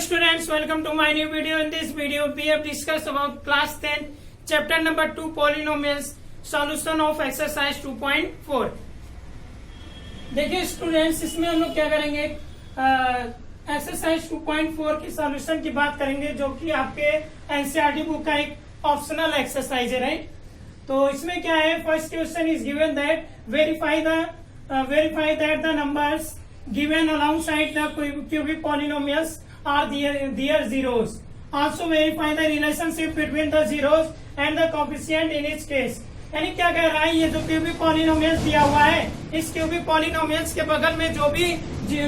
students, welcome to my new video. In this video we have discussed about class 10 chapter number 2 polynomials solution of exercise 2.4. देखिए students, इसमें हम लोग क्या करेंगे, exercise 2.4 की solution की बात करेंगे, जो कि आपके एनसीईआरटी बुक का एक ऑप्शनल एक्सरसाइज है, राइट। तो इसमें क्या है, first question is given that verify that the numbers given alongside the cubic polynomials are their zeros. Also verify the relationship between the zeros and the coefficient in each case. यानी क्या कह रहा है, ये जो क्यूबिक पॉलिनोमियल्स दिया हुआ है, इस क्यूबिक पॉलिनोमियल्स के बगल में जो भी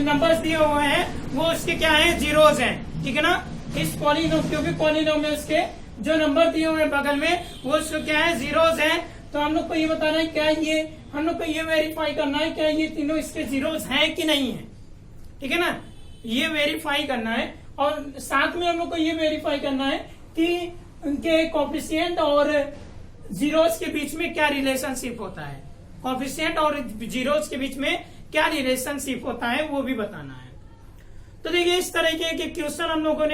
नंबर्स दिए हुए हैं वो उसके क्या है, जीरोज हैं, ठीक है ना। इस क्यूबिक पॉलिनोमियल्स के जो नंबर दिए हुए हैं बगल में वो उसको क्या है, जीरोज हैं। तो हम लोग को ये बताना है, क्या ये हम लोग को ये वेरीफाई करना है क्या ये तीनों इसके जीरोज हैं कि नहीं है, ठीक है ना। ये वेरीफाई करना है और साथ में हम लोग को ये वेरीफाई करना है कि उनके कोफिशिएंट और जीरोज के बीच में क्या रिलेशनशिप होता है, कोफिशिएंट और जीरोज के बीच में क्या रिलेशनशिप होता है वो भी बताना है। तो देखिए इस तरीके के क्वेश्चन हम लोगों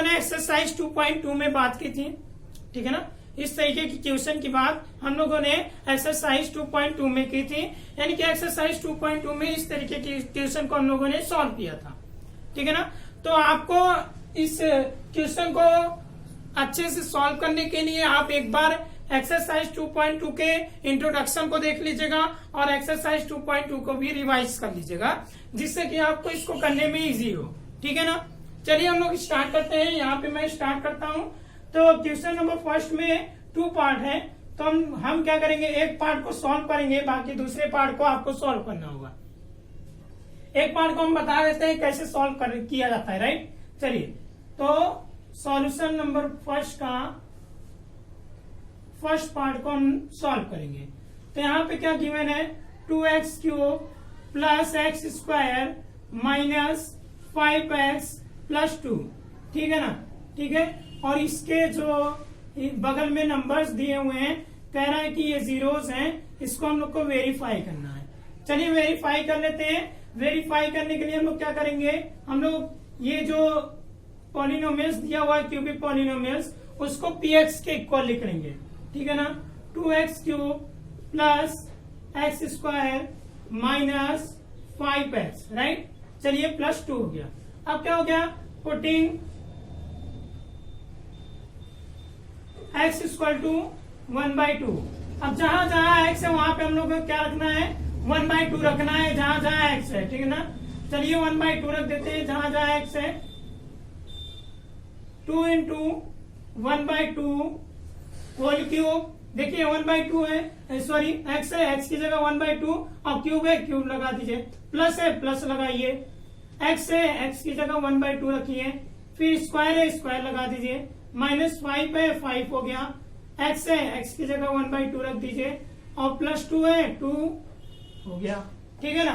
ने एक्सरसाइज 2.2 में बात की थी, ठीक है ना। इस तरीके की क्वेश्चन की बात हम लोगों ने एक्सरसाइज 2.2 में की थी, यानी कि एक्सरसाइज 2.2 में इस तरीके की क्वेश्चन को हम लोगों ने सॉल्व किया था, ठीक है ना। तो आपको इस क्वेश्चन को अच्छे से सॉल्व करने के लिए आप एक बार एक्सरसाइज 2.2 के इंट्रोडक्शन को देख लीजिएगा और एक्सरसाइज 2.2 को भी रिवाइज कर लीजिएगा, जिससे कि आपको इसको करने में इजी हो, ठीक है ना। चलिए हम लोग स्टार्ट करते हैं। यहाँ पे मैं स्टार्ट करता हूँ। तो क्वेश्चन नंबर फर्स्ट में 2 पार्ट है, तो हम क्या करेंगे, एक पार्ट को सॉल्व करेंगे, बाकी दूसरे पार्ट को आपको सॉल्व करना होगा। एक पार्ट को हम बता देते हैं कैसे सॉल्व किया जाता है, राइट। चलिए तो सॉल्यूशन नंबर फर्स्ट का फर्स्ट पार्ट को हम सॉल्व करेंगे। तो यहाँ पे क्या गिवन है, 2x cube plus x square minus 5x plus 2, ठीक है ना, ठीक है। और इसके जो बगल में नंबर्स दिए हुए हैं, कह रहा है कि ये जीरोस हैं, इसको हम लोग को वेरीफाई करना है। चलिए वेरीफाई कर लेते हैं। वेरीफाई करने के लिए हम लोग क्या करेंगे, हम लोग ये जो पॉलिनोमियल्स दिया हुआ है क्यूबिक पॉलिनोमियल्स, उसको px के इक्वल लिख लेंगे, ठीक है ना। 2x cube plus x square minus 5x, right. चलिए प्लस 2 हो गया। अब क्या हो गया, पुटिंग x इक्वल टू 1/2। अब जहां जहां x है वहां पे हम लोग को क्या रखना है, 1/2 रखना है, जहां जहां x है, ठीक है ना। चलिए 1/2 रख देते हैं जहां जहां x है। 2 इंटू 1/2 होल क्यूब। देखिए 1/2 है, सॉरी x है, x की जगह 1/2 और क्यूब है, क्यूब लगा दीजिए। प्लस है, प्लस लगाइए। x है, x की जगह 1/2 रखिए। फिर स्क्वायर है, स्क्वायर लगा दीजिए। माइनस 5 है, 5 हो गया। x है, x की जगह 1/2 रख दीजिए और प्लस 2 है, 2 हो गया, ठीक है ना।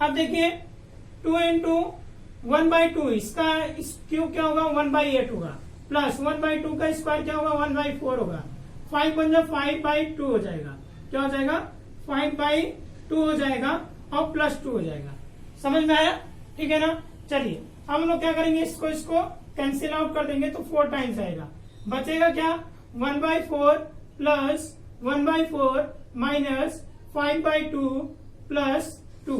अब देखिए 2 इंटू 1/2, इसका क्यूब क्या होगा, 1/8 होगा, प्लस 1/2 का स्क्वायर क्या होगा, 1/4 होगा। 5 बन जाए 5/2 हो जाएगा, क्या हो जाएगा, 5/2 हो जाएगा और प्लस 2 हो जाएगा। समझ में आया, ठीक है ना। चलिए हम लोग क्या करेंगे, इसको कैंसिल आउट कर देंगे तो 4 टाइम्स आएगा। बचेगा क्या, 1/4 प्लस 1/4 माइनस 5/2 प्लस 2,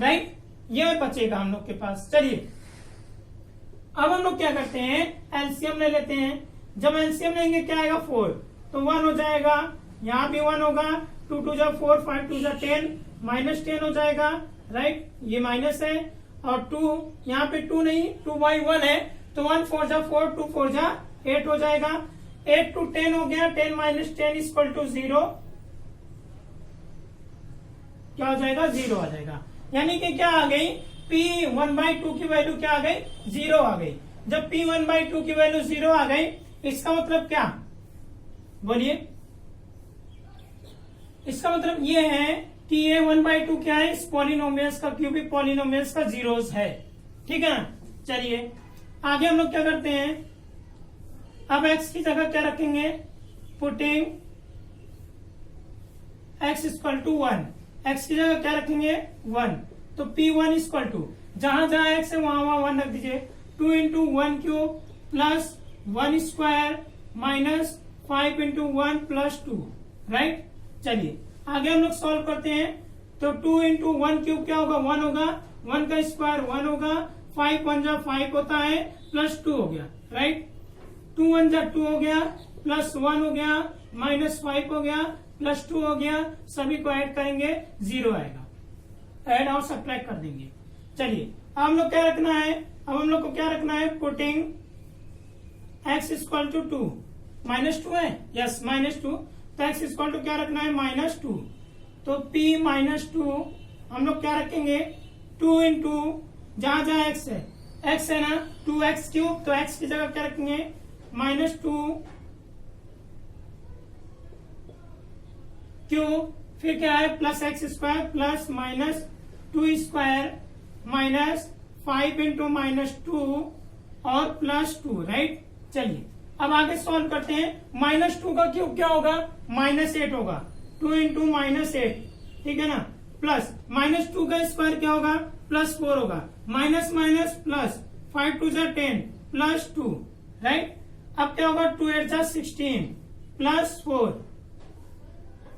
राइट। ये बचेगा हम लोग के पास। चलिए अब हम लोग क्या करते हैं, एलसीएम ले लेते हैं। जब एलसीएम लेंगे क्या आएगा, 4, तो 1 हो जाएगा, यहाँ भी 1 होगा। 2 2 जा 4, 5 2 जा 10, माइनस 10 हो जाएगा, राइट। ये माइनस है और 2 यहाँ पे 2 नहीं, 2/1 है, तो 1 4 जा 4, 2 4 जा 8 हो जाएगा। 8 to 10 हो गया, 10 माइनस 10 इक्वल टू 0, क्या हो जाएगा, 0 आ जाएगा। यानी कि क्या आ गई, p 1/2 की वैल्यू क्या आ गई, 0 आ गई। जब p 1/2 की वैल्यू 0 आ गई, इसका मतलब क्या, बोलिए। इसका मतलब ये है कि ये 1/2 क्या है, इस पॉलिनोमियल्स का, क्यूबिक पॉलिनोमियल्स का जीरोस है, ठीक है ना। चलिए आगे हम लोग क्या करते हैं, अब x की जगह क्या रखेंगे, putting x equal to 1, x की जगह क्या रखेंगे, 1। तो P1 इक्वल टू, जहां जहां एक्स है वहां वहां 1 रख दीजिए। 2 into 1 cube plus 1 square minus 5 into 1 plus 2, right. चलिए आगे हम लोग सॉल्व करते हैं। तो 2 इंटू 1 क्यूब क्या होगा, 1 होगा, 1 का स्क्वायर 1 होगा, 5 1 जा 5 होता है, प्लस 2 हो गया, राइट। 2 1 जा 2 हो गया, प्लस 1 हो गया, माइनस 5 हो गया, प्लस 2 हो गया, सभी को ऐड करेंगे 0 आएगा, ऐड और सब्ट्रैक्ट कर देंगे। चलिए अब हम लोग क्या रखना है, अब हम लोग को क्या रखना है, पुटिंग x इक्वल टू 2, -2 है, यस -2, तो x इक्वल टू क्या रखना है, -2। तो p -2 हम लोग क्या रखेंगे, 2 इंटू जहां जहां x है ना, 2x क्यूब, तो x की जगह क्या रखेंगे, -2 क्यूब, फिर क्या है plus x square plus minus 2 square minus 5 into -2 और प्लस 2, राइट। चलिए अब आगे सॉल्व करते हैं। -2 का क्यूब क्या होगा, -8 होगा, 2 इंटू -8, ठीक है ना, प्लस -2 का स्क्वायर क्या होगा, +4 होगा, माइनस माइनस प्लस 5 2 जा 10 प्लस 2, राइट। अब क्या होगा, 2 8 जा 16 प्लस 4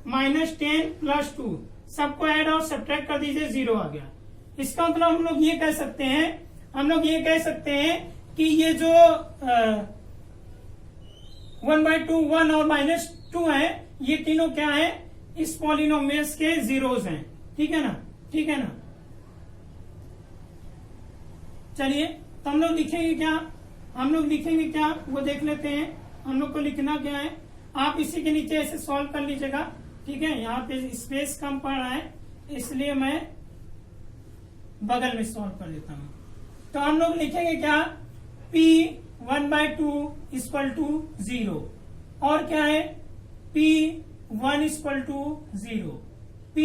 -10 प्लस 2, सबको ऐड और सब्ट्रैक्ट कर दीजिए, 0 आ गया। इसका मतलब हम लोग ये कह सकते हैं, हम लोग ये कह सकते हैं कि ये जो 1/2 1 और -2 है, ये तीनों क्या है, इस पॉलिनोमियल्स के जीरोस हैं, ठीक है ना, ठीक है ना। चलिए तो हम लोग लिखेंगे क्या, हम लोग लिखेंगे क्या वो देख लेते हैं। हम लोग को लिखना क्या है, आप इसी के नीचे ऐसे सॉल्व कर लीजिएगा, ठीक है। यहाँ पे स्पेस कम पड़ रहा है इसलिए मैं बगल में सॉल्व कर देता हूँ। तो हम लोग लिखेंगे क्या, p 1/2 इक्वल टू 0, और क्या है p 1 equal to 0, p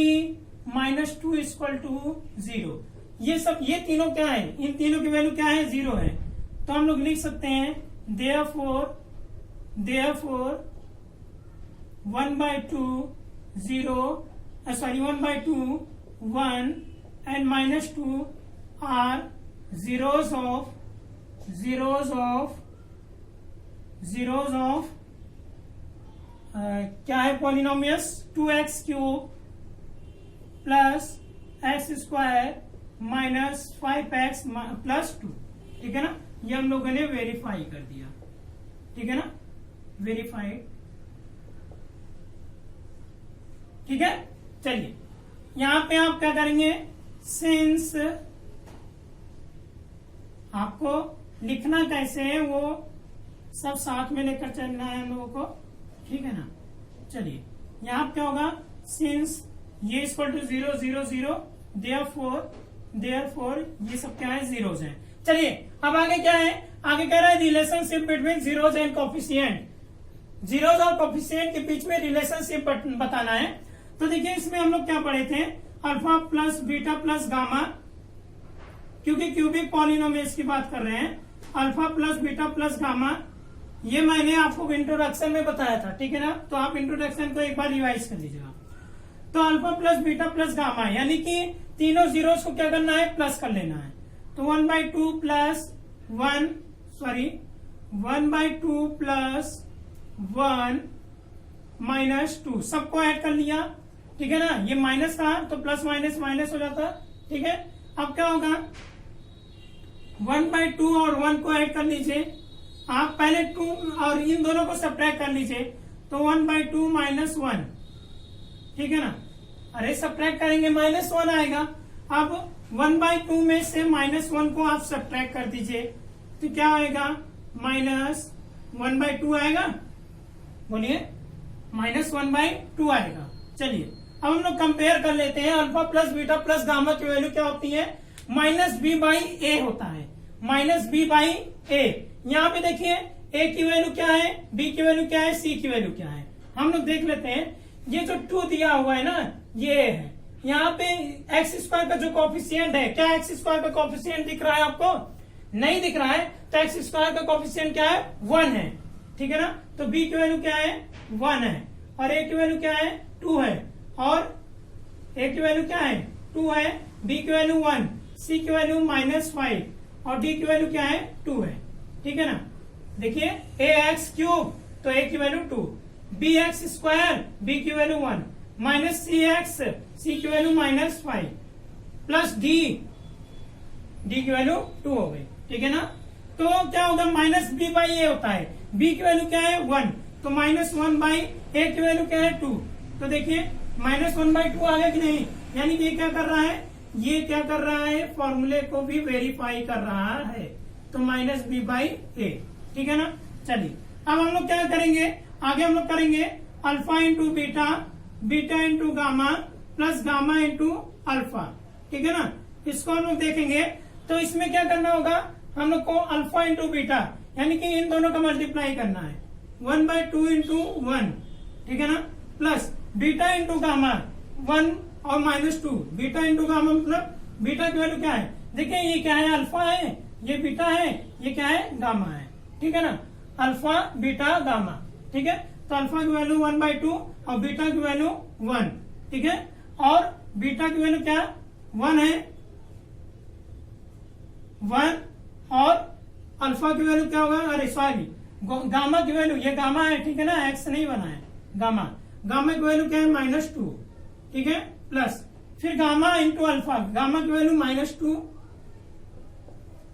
-2 equal to 0। ये सब, ये तीनों क्या है, इन तीनों की वैल्यू क्या है, 0 है। तो हम लोग लिख सकते हैं therefore 1/2 0 1/2 1 and -2 are zeros of क्या है polynomials, 2x cube plus x square minus 5x plus 2, ठीक है ना। ये हम लोगों ने वेरीफाई कर दिया, ठीक है ना, वेरीफाइड, ठीक है। चलिए यहां पे आप क्या करेंगे, सिंस आपको लिखना कैसे है वो सब साथ में लेकर चलना है हम लोगों को, ठीक है ना। चलिए यहाँ क्या होगा, सिंस ये इक्वल टू 0 0 0, देयरफॉर ये सब क्या है, जीरोस हैं। चलिए अब आगे क्या है, आगे कह रहा है relationship between zeros and coefficient, zeros और कोफिशिएंट के बीच में रिलेशनशिप बताना है। तो देखिए इसमें हम लोग क्या पढ़े थे, alpha plus beta plus gamma, क्योंकि क्यूबिक पॉलिनोमियल्स की बात कर रहे हैं, alpha plus beta plus gamma, ये मैंने आपको इंट्रोडक्शन में बताया था, ठीक है ना। तो आप इंट्रोडक्शन को एक बार रिवाइज कर लीजिएगा। तो alpha plus beta plus gamma यानी कि तीनों जीरोस को क्या करना है, प्लस कर लेना है। तो 1/2 प्लस 1 -2 सबको ऐड कर लिया, ठीक है ना। ये माइनस था तो प्लस माइनस माइनस हो जाता, ठीक है। अब क्या होगा, 1/2 और 1 को ऐड कर लीजिए, आप पहले 2 और इन दोनों को सब्ट्रैक्ट कर लीजिए, तो 1/2 -1, ठीक है ना। अरे सब्ट्रैक्ट करेंगे -1 आएगा। अब 1/2 में से -1 को आप सब्ट्रैक्ट कर दीजिए, तो क्या आएगा, -1/2 आएगा, बोलिए, -1/2 आएगा। चलिए अब हम लोग कंपेयर कर लेते हैं, alpha plus beta plus gamma की वैल्यू क्या होती है, -b/a होता है, -b/a। यहाँ पे देखिए a की वैल्यू क्या है, b की वैल्यू क्या है, c की वैल्यू क्या है। हम लोग देख लेते हैं, ये जो 2 दिया हुआ है ना, ये है। यहाँ पे एक्स स्क्वायर का जो कोफिशिएंट है, क्या एक्स स्क्वायर का कोफिशिएंट दिख रहा है आपको, नहीं दिख रहा है, तो एक्स स्क्वायर का कोफिशिएंट क्या है, 1 है, ठीक है ना। तो b की वैल्यू क्या है, 1 है, और a की वैल्यू क्या है, 2 है, और a की वैल्यू क्या है, 2 है, b की वैल्यू 1, सी की वैल्यू -5 और डी की वैल्यू क्या है 2 है, ठीक है ना। देखिए ए एक्स क्यूब तो ए की value 2, b x square b की value 1, minus c x c की वैल्यू -5 प्लस डी की वैल्यू 2 हो गई, ठीक है ना। तो क्या होगा माइनस बी बाई ए होता है, बी की वैल्यू क्या है 1, तो -1 बाई ए की वैल्यू क्या है 2। तो देखिए -1/2 आ गया कि नहीं, यानी कि ये क्या कर रहा है, ये क्या कर रहा है फॉर्मूले को भी वेरीफाई कर रहा है, तो -b बाई ए, ठीक है ना। चलिए अब हम लोग क्या करेंगे, आगे हम लोग करेंगे alpha into beta, beta into gamma plus gamma into alpha, ठीक है ना। इसको हम लोग देखेंगे तो इसमें क्या करना होगा, हम लोग को अल्फा इंटू बीटा यानी कि इन दोनों का मल्टीप्लाई करना है 1/2 इंटू 1, ठीक है ना, प्लस बीटा इंटू गामा 1 और -2, बीटा इंटू गामा मतलब बीटा की वैल्यू क्या है, देखिए ये क्या है अल्फा है, ये बीटा है, ये क्या है गामा है, ठीक है ना, अल्फा बीटा गामा, ठीक है। तो अल्फा की वैल्यू 1/2 और बीटा की वैल्यू 1, ठीक है, और बीटा की वैल्यू क्या 1 है 1 और अल्फा की वैल्यू क्या होगा, अरे सॉरी गामा की वैल्यू, ये गामा है, ठीक है ना, एक्स नहीं बना है, गामा की वैल्यू क्या है -2, ठीक है, प्लस फिर गामा इंटू अल्फा, गामा की वैल्यू -2,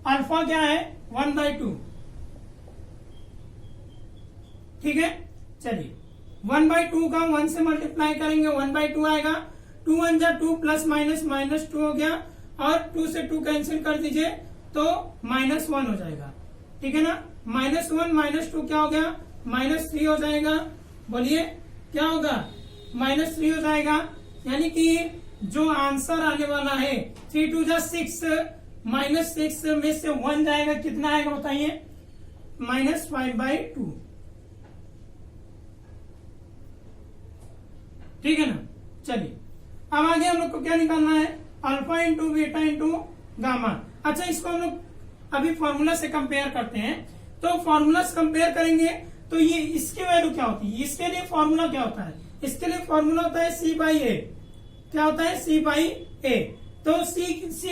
अल्फा क्या है 1/2, ठीक है। चलिए 1/2 का 1 से मल्टीप्लाई करेंगे 1/2 आएगा, 2 1 जा 2 प्लस -2 हो गया, और 2 से 2 कैंसिल कर दीजिए तो -1 हो जाएगा, ठीक है ना। -1 -2 क्या हो गया -3 हो जाएगा, बोलिए क्या होगा -3 हो जाएगा, यानी कि जो आंसर आने वाला है 3 2 जा 6, -6 में से 1 जाएगा, कितना आएगा बताइए -5/2, ठीक है ना। चलिए अब आगे हम लोग को क्या निकालना है, alpha into beta into gamma. अच्छा इसको हम लोग अभी फॉर्मूला से कंपेयर करते हैं, तो फॉर्मूला से कंपेयर करेंगे तो ये इसकी वैल्यू क्या होती है, इसके लिए फॉर्मूला क्या होता है, इसके लिए फॉर्मूला होता है C/A, क्या होता है C/A। तो C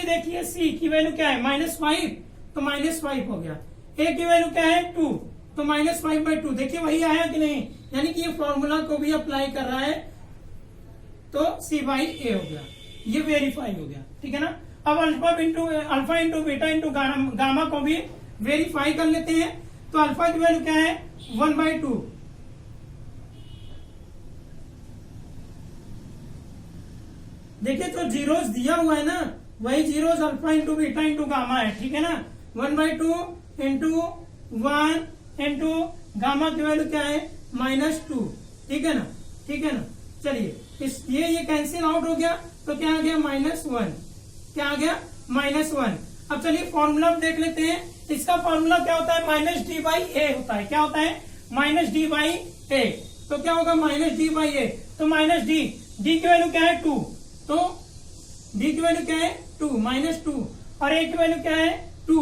देखिए C की वैल्यू क्या है -5, तो -5 हो गया, A की वैल्यू क्या है 2, तो -5/2, देखिए वही आया कि नहीं, यानी कि ये फॉर्मूला को भी अप्लाई कर रहा है, तो C/A हो गया, ये वेरीफाई हो गया, ठीक है ना। अब alpha into beta into gamma को भी वेरीफाई कर लेते हैं, तो अल्फा की वैल्यू क्या है 1/2, देखिए तो जीरोस दिया हुआ है ना, वही zeros alpha into beta into gamma है, ठीक है ना। 1/2 इंटू 1 इंटू गामा की वैल्यू क्या है -2, ठीक है ना, ठीक है ना। चलिए ये कैंसिल आउट हो गया, तो क्या आ गया -1, क्या आ गया -1। अब चलिए फॉर्मूला देख लेते हैं, इसका फॉर्मूला क्या होता है -d/a होता है, क्या होता है -d/a, तो क्या होगा -d/a, तो -d की वैल्यू क्या है 2, तो d की वैल्यू क्या है 2 -2 और a की वैल्यू क्या है 2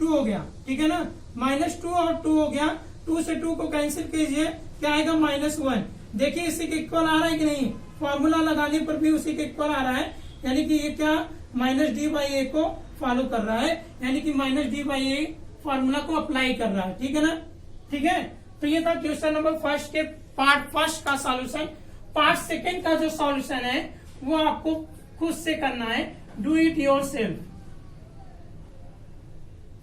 हो गया, ठीक है ना, -2 और 2 हो गया, 2 से 2 को कैंसिल कीजिए, क्या आएगा -1। देखिए इसी के इक्वल आ रहा है कि नहीं, फॉर्मूला लगाने पर भी उसी के इक्वल आ रहा है, यानी कि ये क्या -d/a को फॉलो कर रहा है, यानी कि -d/a फॉर्मूला को अप्लाई कर रहा है, ठीक है ना, ठीक है। तो ये था क्वेश्चन नंबर फर्स्ट के पार्ट फर्स्ट का सॉल्यूशन। पार्ट सेकंड का जो सॉल्यूशन है वो आपको खुद से करना है, डू इट योरसेल्फ,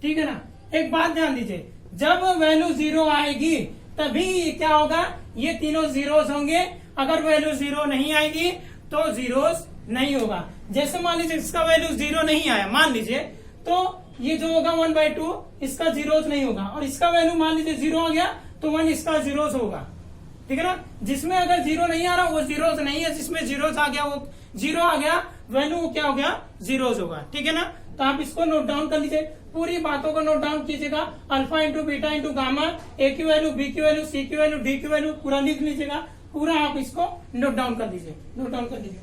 ठीक है ना। एक बात ध्यान दीजिए, जब वैल्यू 0 आएगी तभी क्या होगा, ये तीनों जीरोस होंगे, अगर वैल्यू 0 नहीं आएगी तो जीरोस नहीं होगा। जैसे मान लीजिए इसका वैल्यू 0 नहीं आया, मान लीजिए, तो ये जो होगा 1/2 इसका जीरोस नहीं होगा, और इसका वैल्यू मान लीजिए 0 आ गया तो 1 इसका जीरोस होगा, ठीक है ना। जिसमें अगर 0 नहीं आ रहा वो जीरोस नहीं है, जिसमें जीरोस आ गया वो 0 आ गया, वैल्यू क्या हो गया जीरोस होगा, ठीक है ना। तो आप इसको नोट डाउन कर लीजिए, पूरी बातों को नोट डाउन कीजिएगा, alpha into beta into gamma, A की वैल्यू, बी की वैल्यू, सी की वैल्यू, डी की वैल्यू पूरा लिख लीजिएगा, पूरा आप इसको नोट डाउन कर लीजिए, नोट डाउन कर लीजिए।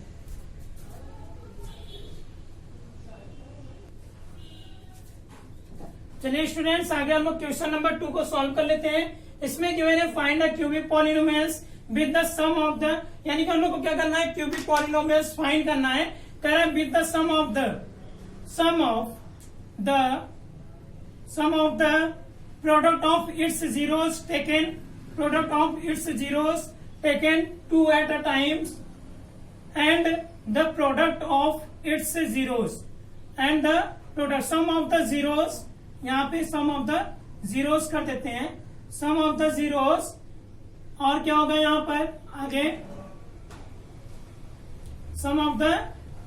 चलिए स्टूडेंट्स आगे हम लोग क्वेश्चन नंबर 2 को सॉल्व कर लेते हैं। इसमें गिवन है find the cubic polynomials with the sum of the, यानी कि हम लोग को क्या करना है, क्यूबिक पॉलिनोमियल्स फाइंड करना है, कह रहा है with the sum of the sum of the product of its zeros taken two at a time and the product of its zeros and the product sum of the zeros, यहाँ पे sum of the zeros कर देते हैं, sum of the zeros, और क्या होगा यहाँ पर आगे sum of the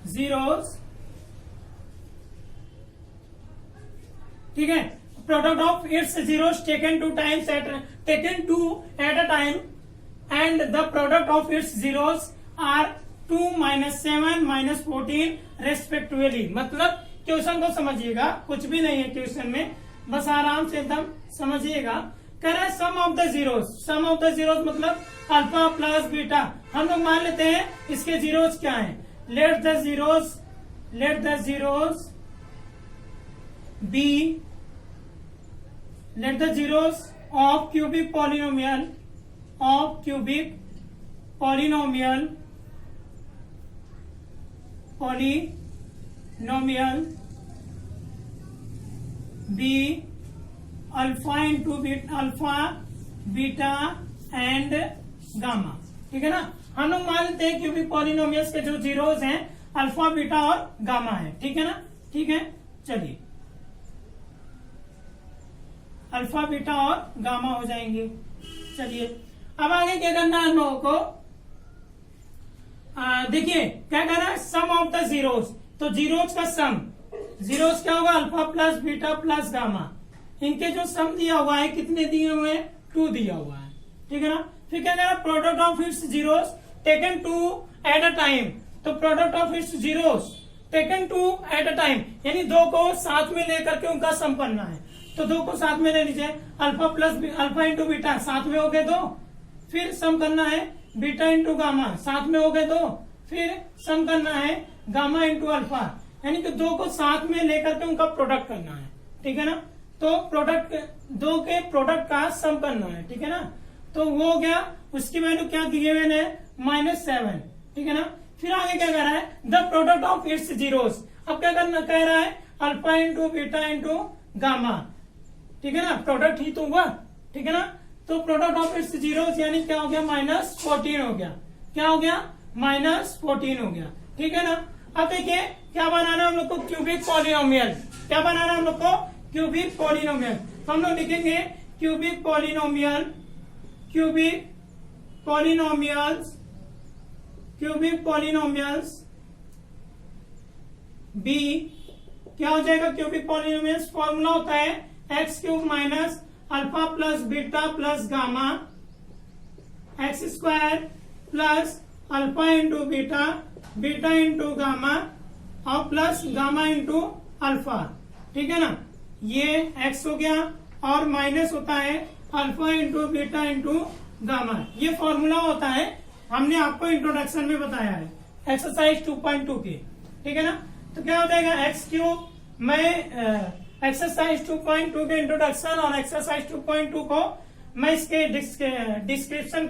zeros, ठीक है, product of its zeros taken two at a time and the product of its zeros are 2 minus 7 minus 14 respectively। मतलब क्वेश्चन को समझिएगा, कुछ भी नहीं है क्वेश्चन में, बस आराम से एकदम समझिएगा। कह रहा है सम ऑफ द जीरोस मतलब अल्फा प्लस बीटा। हम लोग मान लेते हैं इसके जीरोस क्या हैं। Let the zeros of cubic polynomial be alpha into alpha beta and gamma. ठीक है ना, हम लोग मान लेते हैं क्यूबिक पॉलिनोमियल्स के जो जीरोस हैं अल्फा बीटा और गामा है। ठीक है ना, ठीक है, चलिए अल्फा बीटा और गामा हो जाएंगे। चलिए अब आगे क्या करना है हम लोगों को, देखिए क्या कह रहा है सम ऑफ द जीरोस। तो जीरोस का सम, जीरोस क्या होगा alpha plus beta plus gamma. इनके जो सम दिया हुआ है कितने दिए हुए हैं 2 दिया हुआ है। ठीक है ना, फिर क्या कह रहा है product of its zeros taken 2 at a time. तो product of its zeros taken 2 at a time यानी 2 को साथ में लेकर के उनका सम करना है। तो 2 को साथ में ले लीजिए, अल्फा इंटू बीटा साथ में हो गए 2, फिर सम करना है बीटा इंटू गामा साथ में हो गए 2, फिर सम करना है गामा इंटू अल्फा, यानी कि 2 को साथ में लेकर के उनका प्रोडक्ट करना है। ठीक है ना, तो प्रोडक्ट 2 के प्रोडक्ट का सम करना है। ठीक है ना, तो वो हो गया, उसकी वैल्यू क्या गिवन है -7। ठीक है ना, फिर आगे क्या कह रहा है the product of its zeros. अब क्या करना कह रहा है alpha into beta into gamma. ठीक है ना, प्रोडक्ट ही तो हुआ। ठीक है ना, तो प्रोडक्ट ऑफ इट्स जीरोस यानी क्या हो गया -14 हो गया। क्या हो गया -14 हो गया। ठीक है ना, अब देखिए क्या बनाना हम लोग को क्यूबिक पॉलिनोमियल। क्या बनाना हम लोग को क्यूबिक पॉलिनोमियल। तो हम लोग लिखेंगे क्यूबिक पॉलिनोमियल्स बी क्या हो जाएगा क्यूबिक पॉलिनोमियल्स। फॉर्मूला होता है x cube minus alpha plus beta plus gamma x square plus alpha into beta into gamma और प्लस गामा इंटू अल्फा। ठीक है ना, ये x हो गया और माइनस होता है alpha into beta into gamma. ये फॉर्मूला होता है, हमने आपको इंट्रोडक्शन में बताया है एक्सरसाइज 2.2 के। ठीक है ना, तो क्या हो जाएगा एक्स क्यूब। मैं एक्सरसाइज 2.2 के इंट्रोडक्शन और एक्सरसाइज 2.2 को मैं इसके डिस्क्रिप्शन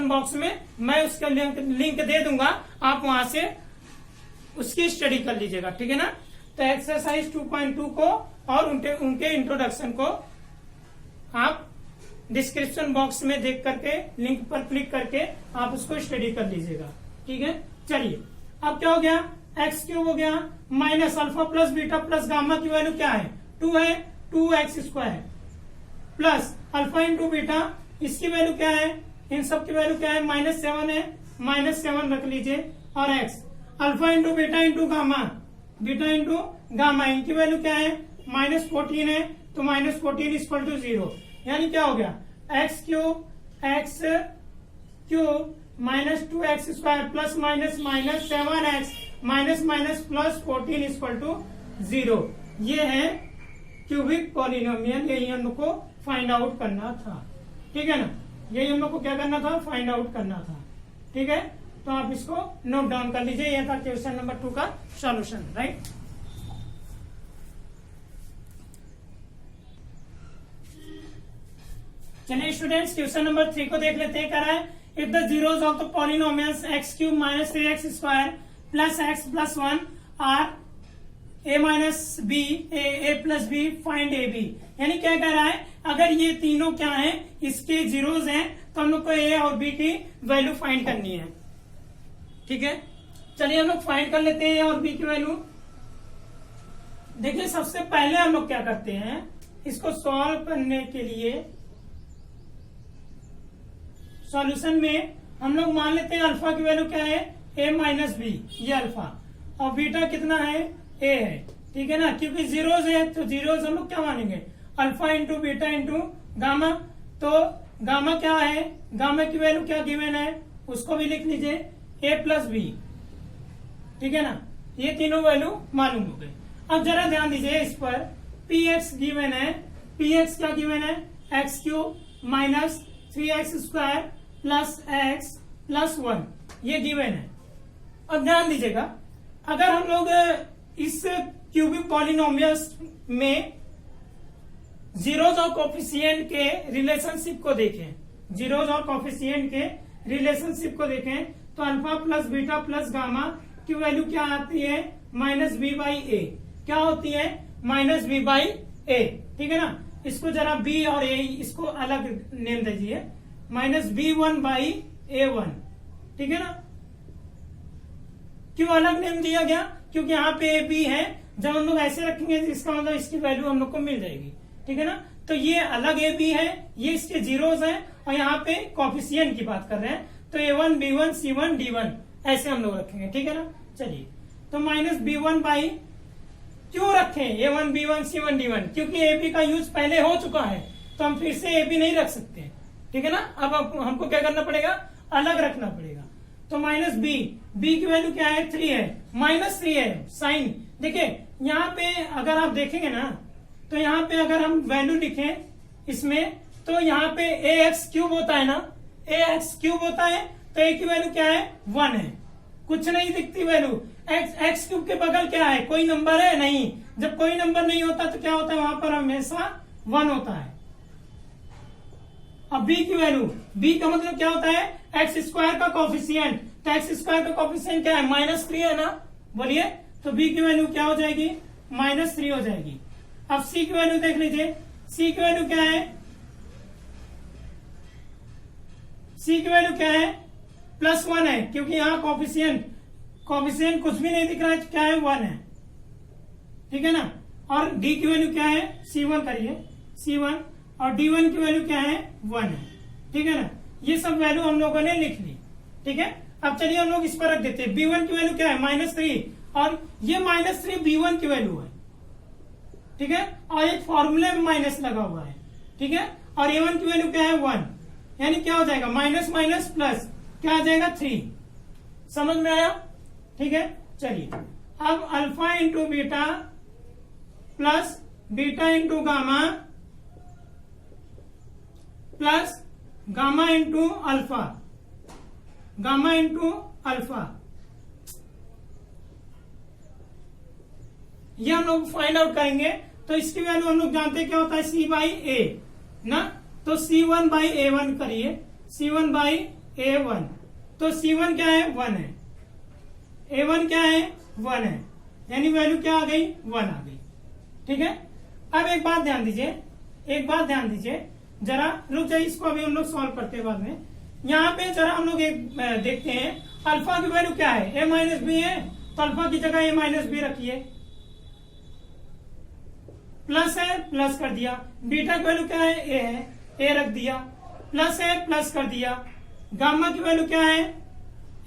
बॉक्स में मैं उसका लिंक दे दूंगा, आप वहां से उसकी स्टडी कर लीजिएगा। ठीक है ना, तो एक्सरसाइज 2.2 को और उनके इंट्रोडक्शन को आप डिस्क्रिप्शन बॉक्स में देख करके लिंक पर क्लिक करके आप उसको स्टडी कर लीजिएगा। ठीक है, चलिए अब क्या हो गया एक्स क्यूब हो गया minus alpha plus beta plus gamma की वैल्यू क्या है 2 है 2x square plus alpha into beta, इसकी वैल्यू क्या है, इन सब की वैल्यू क्या है -7 है, -7 रख लीजिए और x alpha into beta into gamma इनकी वैल्यू क्या है -14 है, तो -14 इक्वल टू 0। यानी क्या हो गया x cube minus 2x square plus minus -7x minus plus 14 equal to 0। ये है क्यूबिक पॉलिनोमियल, यही हम लोग को फाइंड आउट करना था। ठीक है ना, यही हम लोग को क्या करना था फाइंड आउट करना था। ठीक है, तो आप इसको नोट डाउन कर लीजिए, यह था क्वेश्चन नंबर 2 का सॉल्यूशन। राइट, चलिए स्टूडेंट्स क्वेश्चन नंबर 3 को देख लेते हैं। कह रहा है if the zeros of the polynomials x cube minus 3x square plus x plus one are a minus b a plus b find a b. यानी क्या कह रहा है, अगर ये तीनों क्या है, इसके जीरोज हैं, तो हम लोग को ए और बी की वैल्यू फाइंड करनी है। ठीक है, चलिए हम लोग फाइंड कर लेते हैं ए और बी की वैल्यू। देखिए सबसे पहले हम लोग क्या करते हैं, इसको सॉल्व करने के लिए सॉल्यूशन में हम लोग मान लेते हैं अल्फा की वैल्यू क्या है, ए माइनस बी, ये अल्फा, और बीटा कितना है, ए है। ठीक है ना, क्योंकि जीरोज है तो जीरोज हम लोग क्या मानेंगे, alpha into beta into gamma. तो गामा क्या है, गामा की वैल्यू क्या गिवन है, उसको भी लिख लीजिए, ए प्लस बी। ठीक है ना, ये तीनों वैल्यू मालूम हो गए। अब जरा ध्यान दीजिए इस पर, पी एक्स गिवन है, पी एक्स क्या गिवन है, x cube minus 3x square plus x plus 1, ये गिवन है। अब ध्यान दीजिएगा, अगर हम लोग इस क्यूबिक पॉलिनोमियल्स में जीरोज और कोफिशिएंट के रिलेशनशिप को देखें, जीरोज और कोफिशिएंट के रिलेशनशिप को देखें, तो alpha plus beta plus gamma की वैल्यू क्या आती है, माइनस बी बाई ए। क्या होती है, माइनस बी बाई ए। ठीक है ना, इसको जरा बी और ए इसको अलग नेम दीजिए, minus b one by a one. ठीक है ना, क्यों अलग नेम दिया गया, क्योंकि यहाँ पे ए बी है, जब हम लोग ऐसे रखेंगे इसका मतलब इसकी वैल्यू हम लोग को मिल जाएगी। ठीक है ना, तो ये अलग ए बी है, ये इसके जीरोज हैं, और यहाँ पे कोफिशिएंट की बात कर रहे हैं, तो A1 B1 C1 D1 ऐसे हम लोग रखेंगे। ठीक है ना, चलिए तो माइनस B1 बाई, क्यों रखें A1 B1 C1 D1, क्योंकि ए बी का यूज पहले हो चुका है, तो हम फिर से ए बी नहीं रख सकते। ठीक है ना, अब हमको क्या करना पड़ेगा, अलग रखना पड़ेगा। तो माइनस बी, बी की वैल्यू क्या है, 3 है, माइनस 3 है साइन। देखिए यहाँ पे अगर आप देखेंगे ना, तो यहाँ पे अगर हम वैल्यू लिखें इसमें, तो यहाँ पे ए एक्स क्यूब होता है ना, ए एक्स क्यूब होता है, तो ए की वैल्यू क्या है, 1 है, कुछ नहीं दिखती वैल्यू। एक्स क्यूब के बगल क्या है, कोई नंबर है नहीं, जब कोई नंबर नहीं होता तो क्या होता है, वहां पर हमेशा 1 होता है। अब बी की वैल्यू, बी का मतलब क्या होता है, एक्स स्क्वायर का कोफिशिएंट, तो एक्स स्क्वायर का कोफिशिएंट क्या है, माइनस 3 है ना, बोलिए, तो बी की वैल्यू क्या हो जाएगी, माइनस 3 हो जाएगी। अब सी की वैल्यू देख लीजिए, सी की वैल्यू क्या है, सी की वैल्यू क्या है, प्लस 1 है, क्योंकि यहाँ कोफिशिएंट कुछ भी नहीं दिख रहा है, क्या है, 1 है। ठीक है ना, और डी की वैल्यू क्या है, C1 करिए, C1, और D1 की वैल्यू क्या है, 1 है। ठीक है ना, ये सब वैल्यू हम लोगों ने लिख ली। ठीक है, अब चलिए हम लोग इस पर रख देते हैं, B1 की वैल्यू क्या है, -3, और ये -3 B1 की वैल्यू है। ठीक है, और एक फॉर्मूले में माइनस लगा हुआ है। ठीक है, और A1 की वैल्यू क्या है, 1, यानी क्या हो जाएगा, माइनस माइनस प्लस, क्या आ जाएगा, 3। समझ में आया। ठीक है, चलिए अब alpha into beta plus beta into gamma plus gamma into alpha, gamma into alpha, ये हम लोग फाइंड आउट करेंगे। तो इसकी वैल्यू हम लोग जानते हैं क्या होता है, C बाई ए ना, तो C1 बाई A1 करिए, C1 बाई A1, तो C1 क्या है, 1 है, A1 क्या है, 1 है, यानी वैल्यू क्या आ गई, 1 आ गई। ठीक है, अब एक बात ध्यान दीजिए, जरा रुक जाइए, इसको अभी हम लोग सॉल्व करते हैं बाद में। यहाँ पे जरा हम लोग एक देखते हैं, अल्फा की वैल्यू क्या है, a माइनस बी है, तो अल्फा की जगह a माइनस बी रखिए, प्लस है, प्लस कर दिया। बीटा की वैल्यू क्या है, a है, a रख दिया, प्लस है, प्लस कर दिया। गामा की वैल्यू क्या है,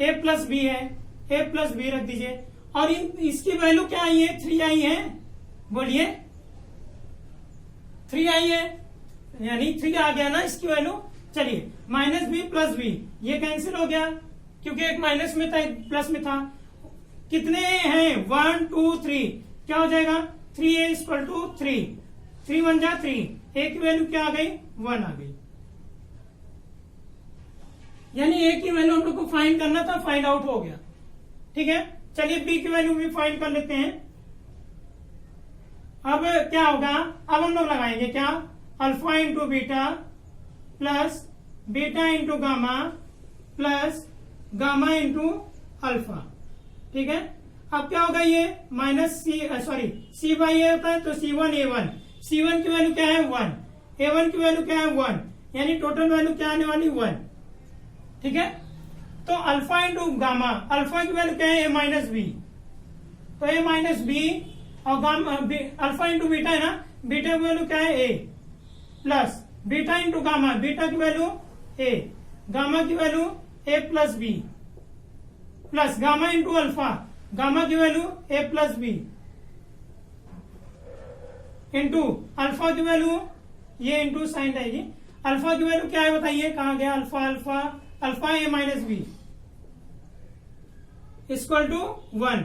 a प्लस बी है, a प्लस बी रख दीजिए, और इसकी वैल्यू क्या आई है, 3 आई है, बोलिए 3 आई है, यानी 3 आ गया ना इसकी वैल्यू। चलिए माइनस बी प्लस बी, ये कैंसिल हो गया, क्योंकि एक माइनस में था एक प्लस में था। कितने हैं, 1 2 3, क्या हो जाएगा, 3a इक्वल टू 3, 3 1 जा 3, a की वैल्यू क्या आ गई, 1 आ गई। यानी a की वैल्यू हम लोग को फाइंड करना था, फाइंड आउट हो गया। ठीक है, चलिए b की वैल्यू भी फाइंड कर लेते हैं। अब क्या होगा, अब हम लोग लगाएंगे क्या, alpha into beta plus beta into gamma plus gamma into alpha. ठीक है। अब क्या होगा, ये माइनस सी बाई ए होता है तो C1 A1 की वैल्यू क्या है 1, A1 की वैल्यू क्या है 1, यानी टोटल वैल्यू क्या आने वाली 1। ठीक है। तो अल्फा इंटू गामा, अल्फा की वैल्यू क्या है A माइनस बी, तो A माइनस बी और गामा अल्फा इंटू बीटा है ना, बीटा की वैल्यू क्या है A plus beta into gamma, beta की वैल्यू A, गामा की value A plus B plus gamma into alpha, gamma की value A plus B into alpha की वैल्यू, ये इंटू साइन रहेगी, अल्फा की वैल्यू क्या है बताइए, कहां गया alpha, alpha A minus b equal to 1।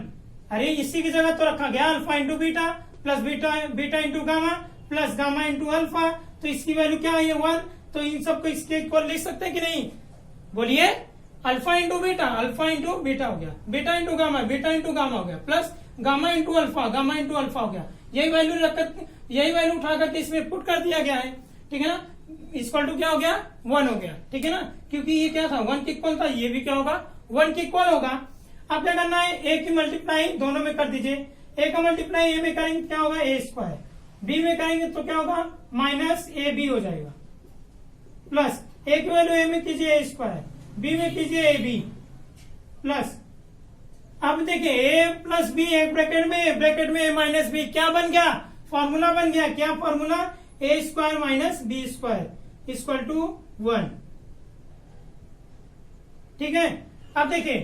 अरे इसी की जगह तो रखा गया alpha into beta plus beta into gamma plus gamma into alpha, तो इसकी वैल्यू क्या है 1, तो इन सबको इसके इक्वल लिख सकते हैं कि नहीं, बोलिए। अल्फा इंटू बीटा हो गया, बीटा इंटू गामा हो गया, प्लस गामा इंटू अल्फा हो गया, यही वैल्यू रखकर, यही वैल्यू उठा करके इसमें पुट कर दिया गया है। ठीक है ना, इक्वल टू क्या हो गया 1 हो गया। ठीक है ना, क्योंकि ये क्या था 1 के इक्वल था, ये भी क्या होगा 1 के इक्वल होगा। अब क्या करना है, ए की मल्टीप्लाई दोनों में कर दीजिए, ए का मल्टीप्लाई ए में करेंगे क्या होगा A स्क्वायर, बी में करेंगे तो क्या होगा माइनस ए बी हो जाएगा, प्लस ए की वैल्यू ए में कीजिए A स्क्वायर, बी में कीजिए ए बी प्लस, अब देखिए ए प्लस बी एक ब्रैकेट में ए माइनस बी, क्या बन गया फॉर्मूला बन गया, क्या formula A square minus b square equal to 1। ठीक है। अब देखिए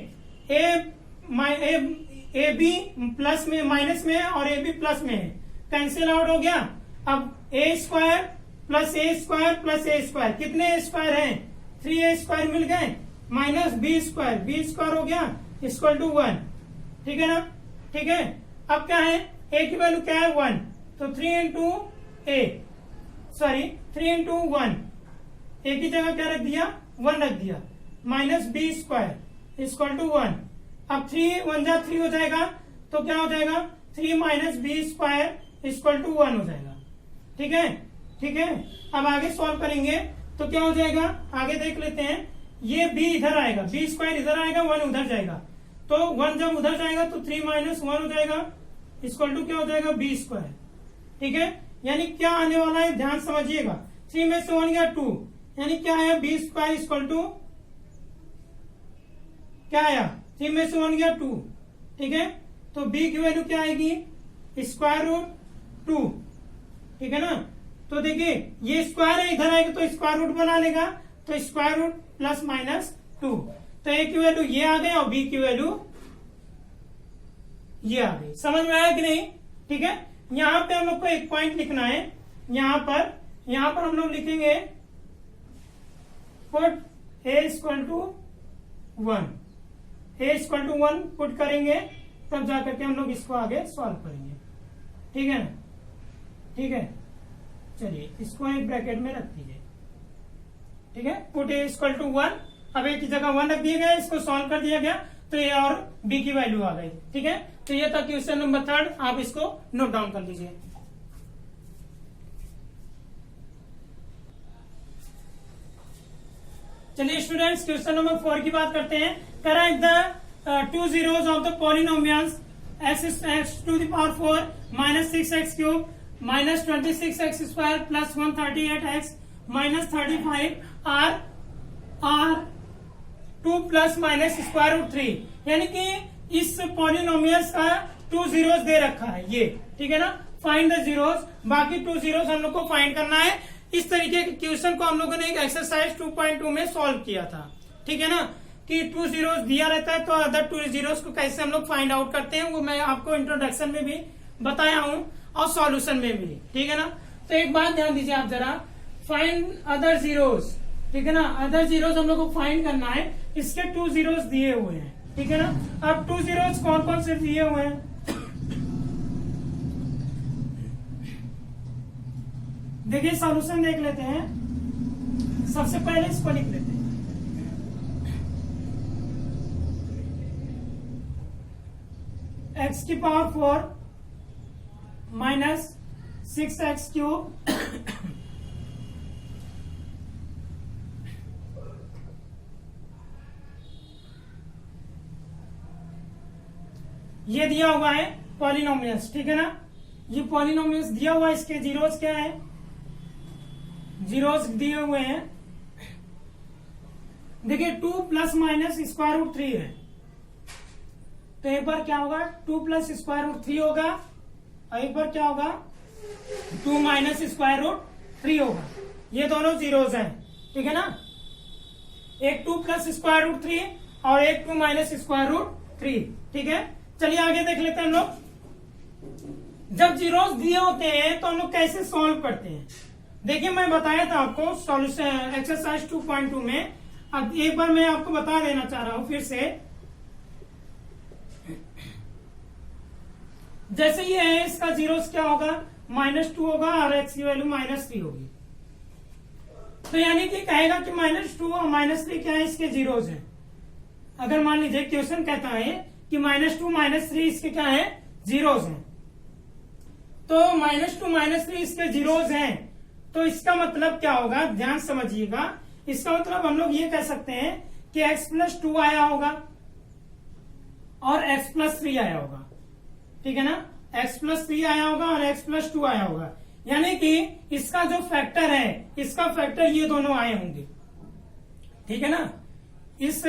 ए बी प्लस में माइनस में है और ए बी प्लस में है, कैंसिल आउट हो गया। अब A square plus A square plus A square, कितने A स्क्वायर है 3A स्क्वायर मिल गए, माइनस बी स्क्वायर हो गया इक्वल टू 1। ठीक है ना, ठीक है। अब क्या है, A की वैल्यू क्या है 1, तो 3 इंटू 1, A की जगह क्या रख दिया 1 रख दिया, minus b square equal to 1। अब 3 1 जा 3 हो जाएगा, तो क्या हो जाएगा 3 minus b square equal to 1 हो जाएगा। ठीक है, ठीक है। अब आगे सॉल्व करेंगे तो क्या हो जाएगा, आगे देख लेते हैं। ये b इधर आएगा, बी स्क्वायर इधर आएगा, 1 उधर जाएगा, तो 1 जब उधर जाएगा तो 3 माइनस 1 हो जाएगा इक्वल टू क्या हो जाएगा बी स्क्वायर। ठीक है, यानी क्या आने वाला है ध्यान समझिएगा, 3 में से 1 गया 2, यानी क्या आया बी स्क्वायर इक्वल टू क्या आया, 3 में से 1 गया 2। ठीक है, तो b की वैल्यू क्या आएगी स्क्वायर रूट 2। ठीक है ना, तो देखिए ये स्क्वायर है, इधर आएगा तो स्क्वायर रूट बना लेगा, तो स्क्वायर रूट प्लस माइनस 2, तो a की वैल्यू ये आ गई और b की वैल्यू ये आ गई। समझ में आया कि नहीं। ठीक है, यहां पे हम लोग को एक पॉइंट लिखना है, यहां पर हम लोग लिखेंगे put a equal to 1, a equal to 1 put करेंगे, तब जाकर के हम लोग इसको आगे सॉल्व करेंगे। ठीक है ना, ठीक है। चलिए इसको एक ब्रैकेट में रख दीजिए। ठीक है, पुट a इक्वल टू 1, अब a की जगह 1 रख दिया गया, इसको सॉल्व कर दिया गया, तो a और b की वैल्यू आ गई। ठीक है, तो ये था क्वेश्चन नंबर 3, आप इसको नोट डाउन कर लीजिए। चलिए स्टूडेंट्स क्वेश्चन नंबर 4 की बात करते हैं। Correct the 2 zeros of the polynomials x to the power 4 minus 6x cube minus 26x square plus 138x minus 35 are 2 plus minus square root 3, यानी कि इस पॉलिनोमियल्स का 2 zeros दे रखा है ये। ठीक है ना, फाइंड द zeros, बाकी 2 zeros हम लोग को फाइंड करना है। इस तरीके के क्वेश्चन को हम लोगों ने एक एक्सरसाइज 2.2 में सॉल्व किया था। ठीक है ना, कि 2 zeros दिया रहता है तो अदर 2 zeros को कैसे हम लोग फाइंड आउट करते हैं, वो मैं आपको इंट्रोडक्शन में भी बताया हूं और सॉल्यूशन में भी। ठीक है ना, तो एक बात ध्यान दीजिए आप जरा, फाइंड अदर zeros। ठीक है ना, अदर zeros हम लोग को फाइंड करना है, इसके 2 zeros दिए हुए हैं। ठीक है ना, अब 2 zeros कौन कौन से दिए हुए हैं, देखिए सॉल्यूशन देख लेते हैं। सबसे पहले इसको लिख लेते हैं, x की पावर 4 माइनस 6x क्यूब ये दिया हुआ है पॉलिनोमियल्स, ठीक है ना, ये पॉलिनोमियल्स दिया हुआ है, इसके जीरोस क्या है, जीरोस दिए हुए हैं। देखिए 2 प्लस माइनस स्क्वायर रूट 3 है, तो एक बार क्या होगा 2 प्लस स्क्वायर रूट 3 होगा, और एक बार क्या होगा 2 माइनस स्क्वायर रूट 3 होगा। ये दोनों जीरोस हैं, ठीक है ना, एक 2 प्लस स्क्वायर रूट 3 और एक 2 माइनस स्क्वायर रूट 3, ठीक है। चलिए आगे देख लेते हैं हम लोग। जब जीरोस दिए होते हैं तो हम लोग कैसे सॉल्व करते हैं। देखिए मैं बताया था आपको सॉल्यूशन एक्सरसाइज 2.2 में, अब एक बार मैं आपको बता देना चाह रहा हूं फिर से। जैसे ये है इसका जीरोस क्या होगा -2 होगा और एक्स की वैल्यू -3 होगी, तो यानी कि कहेगा कि -2 और -3 क्या है, इसके जीरोस हैं। अगर मान लीजिए क्वेश्चन कहता है कि -2 -3 इसके क्या है, जीरोस हैं, तो -2 -3 इसके जीरोस हैं, तो इसका मतलब क्या होगा, ध्यान समझिएगा। इसका मतलब हम लोग ये कह सकते हैं कि x+2 आया होगा और x+3 आया होगा, ठीक है ना, x+3 आया होगा और x+2 आया होगा, यानी कि इसका जो फैक्टर है, इसका फैक्टर ये दोनों आए होंगे, ठीक है ना। इस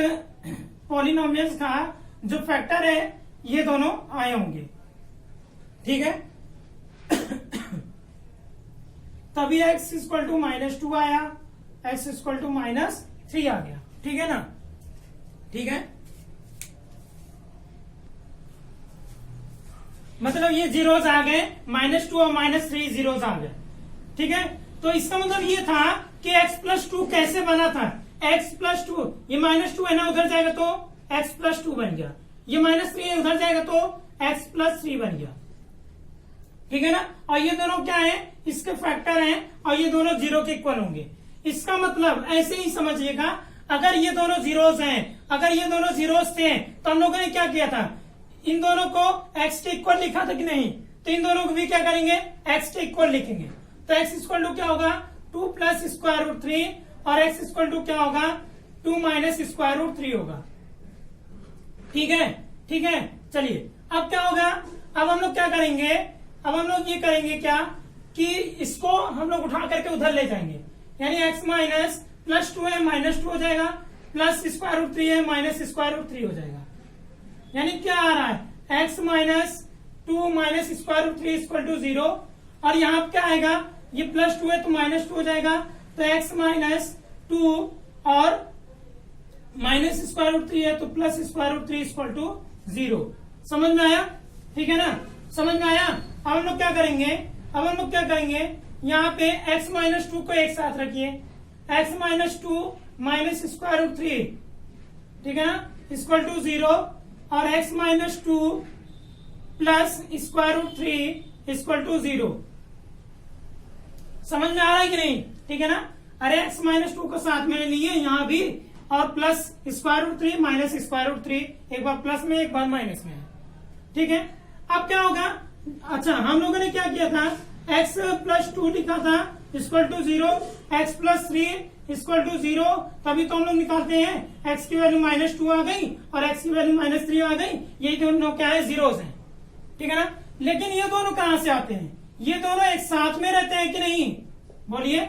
पॉलिनोमियल्स का जो फैक्टर है ये दोनों आए होंगे, ठीक है। तभी x = -2 आया, x = -3 आ गया, ठीक है ना, ठीक है। मतलब ये जीरोस आ गए, -2 और -3 जीरोस आ गए, ठीक है। तो इसका मतलब ये था कि x+2 कैसे बना था, x+2, ये -2 है ना, उधर जाएगा तो x+2 बन गया, ये -3 है उधर जाएगा तो x+3 बन गया, ठीक है ना। और ये दोनों क्या है, इसके फैक्टर हैं और ये दोनों जीरो के इक्वल होंगे। इसका मतलब ऐसे ही समझिएगा, अगर ये दोनों जीरोस हैं, अगर ये दोनों जीरोस थे तो हम लोगों ने क्या किया था, इन दोनों को x के इक्वल लिखा था कि नहीं, तो इन दोनों को भी क्या करेंगे, x के इक्वल लिखेंगे। तो x = क्या होगा 2 प्लस स्क्वायर रूट 3 और x = क्या होगा 2 माइनस स्क्वायर रूट 3 होगा, ठीक है, ठीक है। चलिए अब क्या होगा, अब हम लोग क्या करेंगे, अब हम लोग ये करेंगे क्या कि इसको हम लोग उठा करके उधर ले जाएंगे, यानी x माइनस +2 है -2 हो जाएगा, प्लस स्क्वायर रूट 3 है माइनस स्क्वायर रूट 3 हो जाएगा। यानी क्या आ रहा है x -2 माइनस स्क्वायर रूट 3 = 0, और यहाँ क्या आएगा, ये +2 है तो -2 हो जाएगा, तो x -2 और माइनस स्क्वायर रूट 3 है तो प्लस स्क्वायर रूट 3 = 0। समझ में आया, ठीक है ना, समझ में आया। अब हम लोग क्या करेंगे, अब हम लोग क्या करेंगे, यहाँ पे x -2 को एक साथ रखिए, x -2 माइनस स्क्वायर रूट 3, ठीक है ना, = 0, और x -2 प्लस स्क्वायर रूट 3 = 0। समझ में आ रहा है कि नहीं, ठीक है ना। अरे x -2 को साथ में लिए यहाँ भी, और plus square root 3 minus square root 3, एक बार प्लस में एक बार माइनस में, ठीक है। अब क्या होगा, अच्छा हम लोगों ने क्या किया था, x+2 लिखा था = 0, x+3 = 0, तभी तो हम लोग निकालते हैं x की वैल्यू -2 आ गई और x की वैल्यू -3 आ गई, यही दोनों क्या है, जीरोस हैं, ठीक है ना। लेकिन ये दोनों कहां से आते हैं, ये दोनों एक साथ में रहते हैं कि नहीं, बोलिए।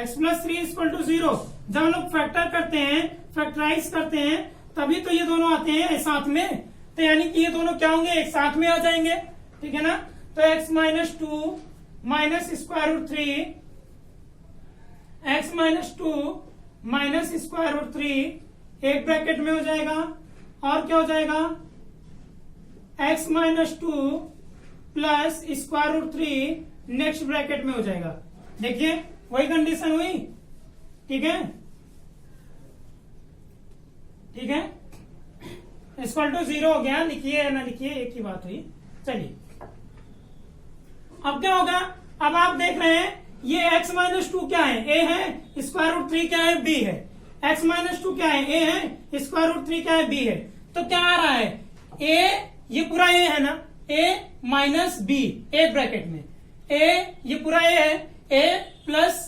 x+3 = 0, जब हम लोग फैक्टर करते हैं, फैक्टराइज करते हैं, तभी तो ये दोनों आते हैं साथ में, तो यानी कि ये दोनों क्या होंगे, एक साथ में आ जाएंगे, ठीक है ना। तो x -2 minus square root 3, x -2 minus square root 3 एक ब्रैकेट में हो जाएगा, और क्या हो जाएगा x -2 plus square root 3 next bracket में हो जाएगा। देखिए वही कंडीशन हुई, ठीक है, ठीक है, =0 हो गया, लिखिए ना लिखिए एक ही बात हुई। चलिए अब क्या होगा, अब आप देख रहे हैं ये x -2 क्या है, a है, स्क्वायर रूट 3 क्या है, b है, x -2 क्या है, a है, स्क्वायर रूट 3 क्या है, b है, तो क्या आ रहा है, a ये पूरा a है ना, a माइनस b एक ब्रैकेट में, a ये पूरा a है, a प्लस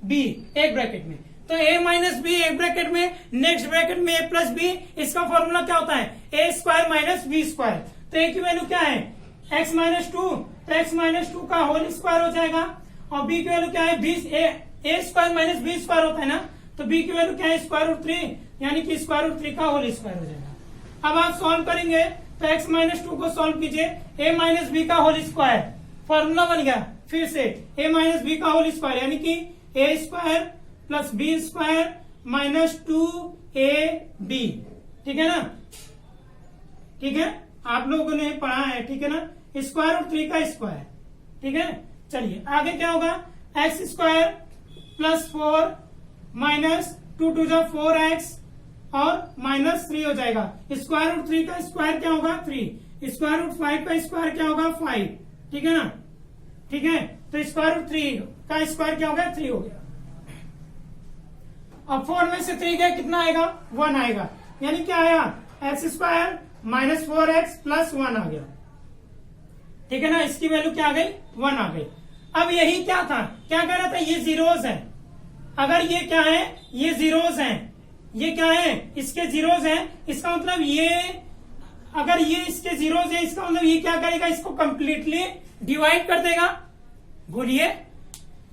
b एक ब्रैकेट में, तो a माइनस b एक ब्रैकेट में, नेक्स्ट ब्रैकेट में a प्लस b, इसका फॉर्मूला क्या होता है, a² माइनस b², तो a की वैल्यू क्या है x माइनस टू, तो x माइनस टू का होल स्क्वायर हो जाएगा। और b की वैल्यू क्या है a square minus b square होता है ना, तो b की वैल्यू क्या है स्क्वायर रूट 3, यानी कि स्क्वायर रूट 3 का होल स्क्वायर हो जाएगा। अब आप सॉल्व करेंगे तो x माइनस टू को सॉल्व कीजिए, a माइनस बी का होल स्क्वायर, फॉर्मूला बन गया फिर से a माइनस बी का होल स्क्वायर, यानी कि a square plus b square minus 2ab, ठीक है ना, ठीक है, आप लोगों ने पढ़ा है, ठीक है ना, स्क्वायर रूट 3 का स्क्वायर, ठीक है। चलिए आगे क्या होगा, एक्स स्क्वायर प्लस 4 माइनस 2 टू जा 4x और माइनस 3 हो जाएगा। स्क्वायर रूट 3 का स्क्वायर क्या होगा 3, स्क्वायर रूट 5 का स्क्वायर क्या होगा 5, ठीक है ना, ठीक है। तो स्क्वायर रूट 3 का स्क्वायर क्या हो गया 3 हो गया। अब 4 में से 3 गया कितना आएगा 1 आएगा, यानी क्या आया x square minus 4x plus 1 आ गया, ठीक है ना, इसकी वैल्यू क्या आ गई 1 आ गई। अब यही क्या था, क्या कह रहा था, ये जीरोस है, अगर ये क्या है ये जीरोस है, ये क्या है इसके जीरोस है, इसका मतलब ये अगर ये इसके जीरोस है, इसका मतलब ये क्या करेगा, इसको कंप्लीटली डिवाइड कर देगा। बोलिए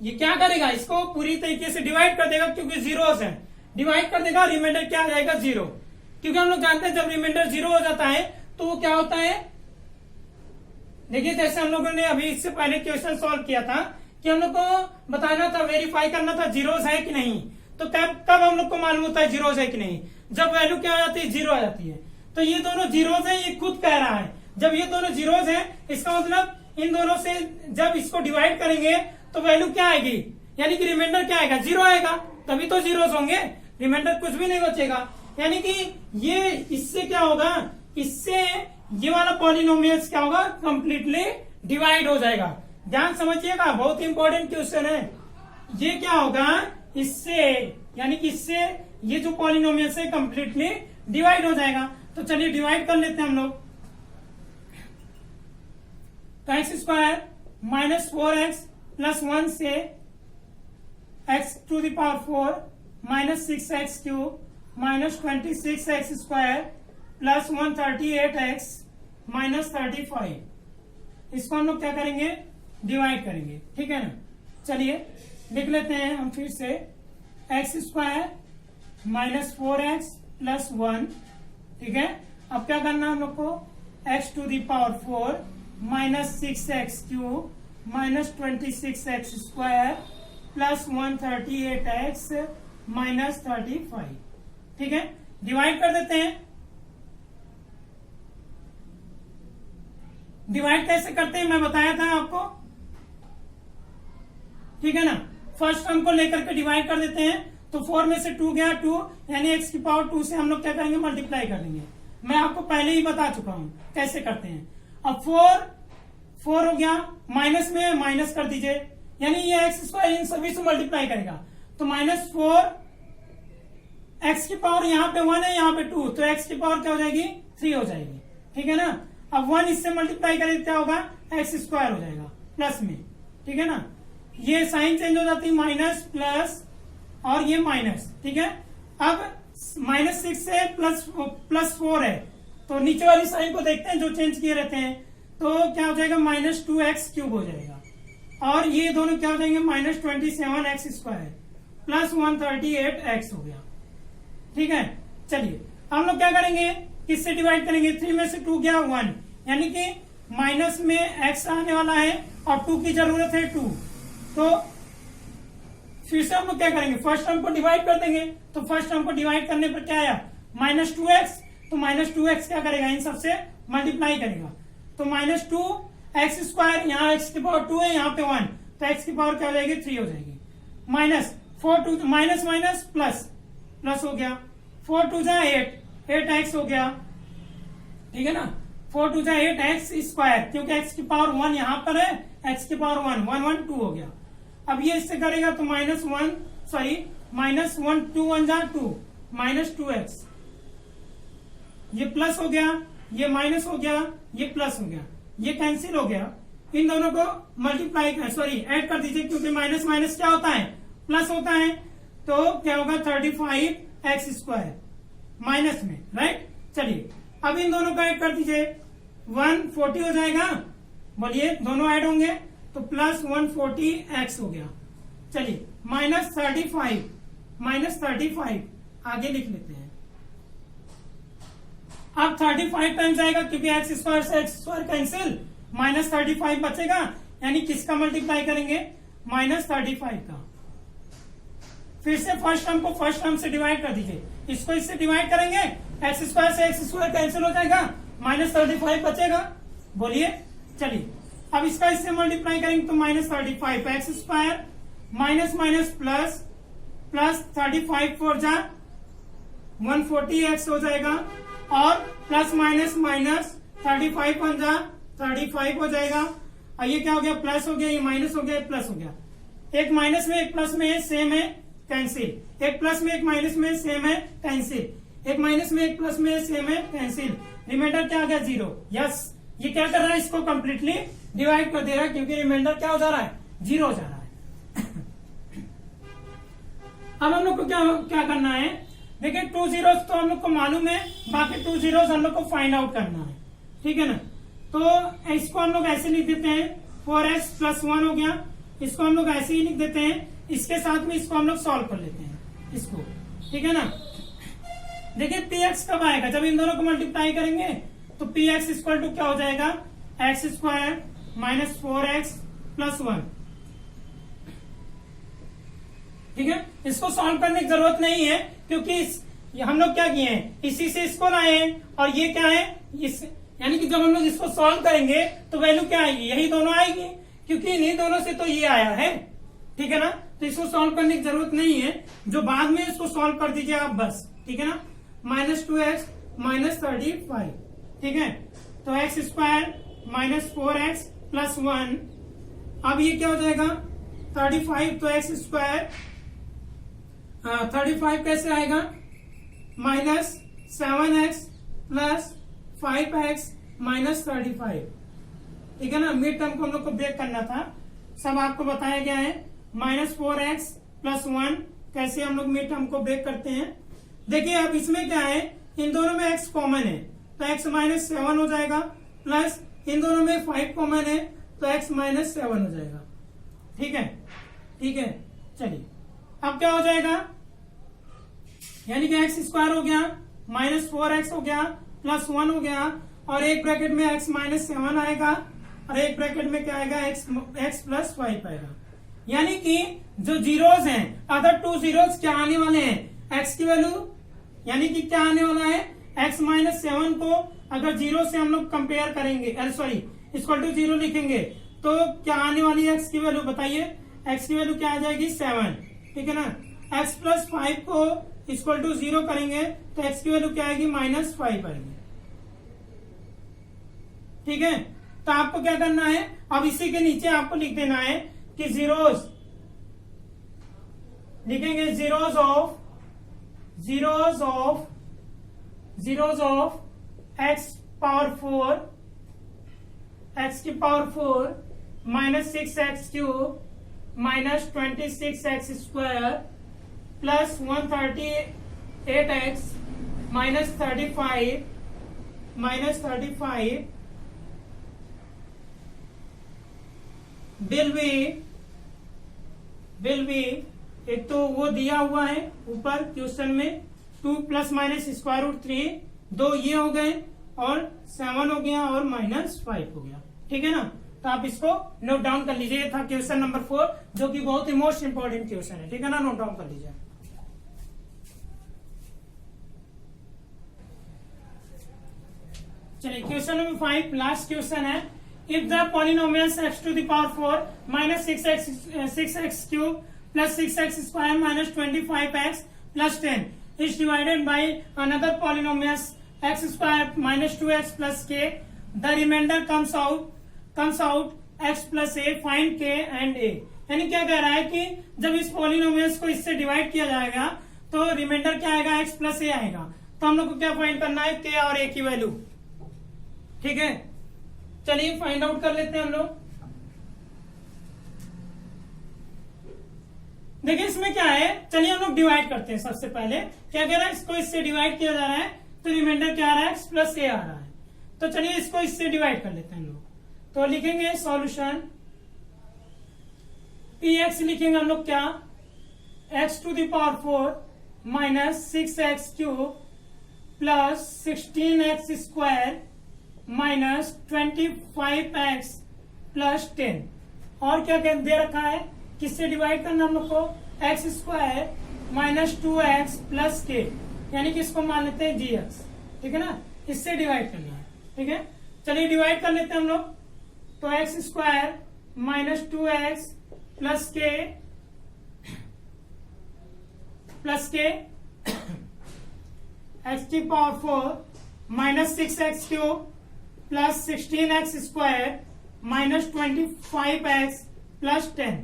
ये क्या करेगा, इसको पूरी तरीके से डिवाइड कर देगा, क्योंकि जीरोस है, डिवाइड कर देगा, रिमाइंडर क्या आ जाएगा 0, क्योंकि हम लोग जानते हैं जब रिमाइंडर 0 हो जाता है तो वो क्या होता है, देखिए जैसे हम लोगों ने अभी इससे पहले क्वेश्चन सॉल्व किया था कि हम लोग को बताना था, वेरीफाई करना था जीरोस है कि नहीं, तो कब हम लोग को मालूम होता है जीरोस है कि नहीं, जब वैल्यू क्या आ जाती है 0 आ जाती है। तो ये दोनों जीरोस है, ये खुद कह रहा है, जब ये दोनों जीरोस है इसका मतलब इन दोनों से जब इसको डिवाइड करेंगे तो वैल्यू क्या आएगी, यानी कि रिमाइंडर क्या आएगा 0 आएगा, तभी तो जीरोस होंगे, रिमाइंडर कुछ भी नहीं बचेगा। यानी कि ये इससे क्या होगा, इससे ये वाला पॉलिनोमियल्स क्या होगा कंप्लीटली डिवाइड हो जाएगा। ध्यान समझिएगा, बहुत इंपॉर्टेंट क्वेश्चन है। ये क्या होगा इससे, यानी कि इससे ये जो पॉलिनोमियल्स है कंप्लीटली डिवाइड हो जाएगा। तो चलिए डिवाइड कर लेते हैं हम लोग। तो x square minus 4x plus 1 से x to the power 4 minus 6x cube minus 26x square plus 138x minus 35, इसको हम लोग क्या करेंगे डिवाइड करेंगे, ठीक है ना। चलिए लिख लेते हैं हम फिर से, x square minus 4x plus 1, ठीक है। अब क्या करना है हम लोग को, x to the power 4 minus 6x cube minus 26x square plus 138x minus 35, ठीक है। डिवाइड कर देते हैं। डिवाइड कैसे करते हैं मैं बताया था आपको, ठीक है ना। फर्स्ट टर्म को लेकर के डिवाइड कर देते हैं, तो 4 में से 2 गया 2, यानी x की पावर 2 से हम लोग क्या करेंगे मल्टीप्लाई कर देंगे। मैं आपको पहले ही बता चुका हूं कैसे करते हैं। अब 4 हो गया, माइनस में माइनस कर दीजिए, यानी ये एक्स स्क्वायर इन सभी से मल्टीप्लाई करेगा, तो माइनस 4 एक्स की पावर यहाँ पे 1 है, यहाँ पे 2, तो एक्स की पावर क्या हो जाएगी 3 हो जाएगी, ठीक है ना। अब 1 इससे मल्टीप्लाई करें क्या होगा एक्स स्क्वायर हो जाएगा प्लस में, ठीक है ना। ये साइन चेंज हो जाती है, माइनस प्लस और ये माइनस, ठीक है। अब माइनस 6 से प्लस 4 है, तो नीचे वाली साइन को देखते हैं जो चेंज किए रहते हैं, तो क्या हो जाएगा माइनस 2x क्यूब हो जाएगा, और ये दोनों क्या हो जाएंगे minus 27x square plus 138x हो गया, ठीक है। चलिए हम लोग क्या करेंगे, किससे डिवाइड करेंगे, 3 में से 2 गया 1, यानी कि माइनस में x आने वाला है और 2 की जरूरत है 2, तो फिर से हम लोग क्या करेंगे फर्स्ट टर्म को डिवाइड कर देंगे। तो फर्स्ट टर्म को डिवाइड करने पर क्या आया माइनस 2x, तो माइनस 2x क्या करेगा इन सबसे मल्टीप्लाई करेगा, तो माइनस 2x स्क्वायर, यहाँ x की पावर 2 है, यहाँ पे 1, तो x की पावर क्या हो जाएगी 3 हो जाएगी, minus 4 2 minus minus plus plus हो गया, 4 2 जा 8x हो गया, ठीक है ना। 4 2 जा 8x स्क्वायर, क्योंकि x की पावर 1 यहाँ पर है, x की पावर 1 1 1 2 हो गया। अब ये इससे करेगा तो माइनस 1 2 1 जा 2 माइनस 2x, ये प्लस हो गया, ये माइनस हो गया, ये प्लस हो गया, ये कैंसिल हो गया, इन दोनों को मल्टीप्लाई ऐड कर दीजिए, क्योंकि माइनस माइनस क्या होता है प्लस होता है, तो क्या होगा 35x स्क्वायर माइनस में, राइट। चलिए अब इन दोनों को ऐड कर दीजिए, 140 हो जाएगा, बोलिए दोनों ऐड होंगे तो प्लस 140x हो गया। चलिए -35 आगे लिख लेते हैं। अब 35 टाइम्स आएगा क्योंकि एक्स स्क्वायर से एक्स स्क्वायर कैंसिल, -35 बचेगा, यानी किसका मल्टीप्लाई करेंगे, -35 का। फिर से फर्स्ट टर्म को फर्स्ट टर्म से डिवाइड कर दीजिए, इसको इससे डिवाइड करेंगे, एक्स स्क्वायर से एक्स स्क्वायर कैंसिल हो जाएगा, -35 बचेगा। बोलिए चलिए अब इसका इससे मल्टीप्लाई करेंगे तो -35 x square minus minus plus 35 4 जा 140x हो जाएगा, और प्लस माइनस माइनस 35 1 जा 35 हो जाएगा। और ये क्या हो गया, प्लस हो गया, ये माइनस हो गया, प्लस हो गया। एक माइनस में एक प्लस में सेम है, कैंसिल। एक प्लस में एक माइनस में सेम है, कैंसिल। एक माइनस में एक प्लस में सेम है, कैंसिल। रिमाइंडर क्या आ गया, 0। यस, ये क्या कर रहा है, इसको कंप्लीटली डिवाइड कर दे रहा है क्योंकि रिमाइंडर क्या हो जा रहा है, 0 हो जा रहा है। अब हम लोग को क्या करना है, देखिए 2 zeros तो हम लोग को मालूम है, बाकी 2 zeros हम लोग को फाइंड आउट करना है, ठीक है ना। तो इसको हम लोग ऐसे लिख देते हैं, 4x + 1 हो गया, इसको हम लोग ऐसे ही लिख देते हैं, इसके साथ में इसको हम लोग सॉल्व कर लेते हैं इसको, ठीक है ना। देखिए px कब आएगा, जब इन दोनों को मल्टीप्लाई करेंगे तो px = क्या हो जाएगा, x² - 4x + 1, ठीक है। इसको सॉल्व करने की जरूरत नहीं है क्योंकि हम लोग क्या किए हैं, इसी से इसको लाए हैं, और ये क्या है, इस यानी कि जब हम लोग इसको सॉल्व करेंगे तो वैल्यू क्या आएगी, यही दोनों आएगी, क्योंकि इन्हीं दोनों से तो ये आया है, ठीक है ना। तो इसको सॉल्व करने की जरूरत नहीं है, जो बाद में इसको सॉल्व कर दीजिए आप बस, ठीक है ना। -2x - 35, ठीक है। तो x² - 4x + 1, अब ये क्या हो जाएगा 35, तो x² 35 कैसे आएगा, -7x + 5x - 35, ठीक है ना। मिड टर्म को हम लोग को ब्रेक करना था, सब आपको बताया गया है। -4x + 1 कैसे हम लोग मिड टर्म को ब्रेक करते हैं। देखिए अब इसमें क्या है, इन दोनों में x कॉमन है तो x - 7 हो जाएगा, प्लस इन दोनों में 5 कॉमन है तो x - 7 हो जाएगा, ठीक है, ठीक है। चलिए अब क्या हो जाएगा, यानी कि x² हो गया, -4x हो गया, +1 हो गया, और एक ब्रैकेट में x - 7 आएगा, और एक ब्रैकेट में क्या आएगा, x + 5 आएगा। यानी कि जो जीरोस हैं, अदर 2 zeros क्या आने वाले हैं, x की वैल्यू, यानी कि क्या आने वाला है, x - 7 को अगर 0 से हम लोग कंपेयर करेंगे, सॉरी =0 लिखेंगे तो क्या आने वाली है x की वैल्यू, बताइए। x की वैल्यू क्या आ जाएगी, 7, ठीक है ना। x + 5 को =0 करेंगे तो x की वैल्यू क्या आएगी, -5 आएगी, ठीक है। तो आपको क्या करना है, अब इसी के नीचे आपको लिख देना है कि जीरोस लिखेंगे, zeros of x power 4 -6x³ -26x² + 138x -35 will be एक तो वो दिया हुआ है ऊपर क्वेश्चन में, 2 ± √3, 2 ये हो गए, और 7 हो गया, और -5 हो गया, ठीक है ना। तो आप इसको नोट डाउन कर लीजिए, ये था क्वेश्चन नंबर 4, जो कि बहुत ही मोस्ट इंपॉर्टेंट क्वेश्चन है, ठीक है ना, नोट डाउन कर लीजिए। चलिए क्वेश्चन नंबर 5 लास्ट क्वेश्चन है। If the polynomials x⁴ -6x³ + 6x² -25x + 10 is divided by another polynomial x² - 2x + k, the remainder comes out x + a, find k and a। यानी क्या कह रहा है कि जब इस पॉलिनोमियल्स को इससे डिवाइड किया जाएगा तो रिमाइंडर क्या आएगा, x + a आएगा। तो हम लोग को क्या फाइंड करना है, k और a की वैल्यू, ठीक है। चलिए फाइंड आउट कर लेते हैं हम लोग। देखिए इसमें क्या है, चलिए हम लोग डिवाइड करते हैं। सबसे पहले क्या कह रहा है, इसको इससे डिवाइड किया जा रहा है तो रिमाइंडर क्या आ रहा है, x + a आ रहा है। तो चलिए इसको इससे डिवाइड कर लेते हैं हम लोग। तो लिखेंगे सॉल्यूशन पी एक्स लिखेंगे हम लोग क्या, x to the power 4 minus 6x cube plus 16x square minus 25x plus 10। और क्या दे रखा है, किससे डिवाइड करना हम लोग को, x square minus 2x plus के, यानी कि इसको मान लेते हैं gx, ठीक है ना, इससे डिवाइड करना है। ठीक है, चलिए डिवाइड कर लेते हैं हम लोग। तो x square minus 2x plus के एक्स की power 4 minus 6x cube plus 16x square minus 25x plus 10।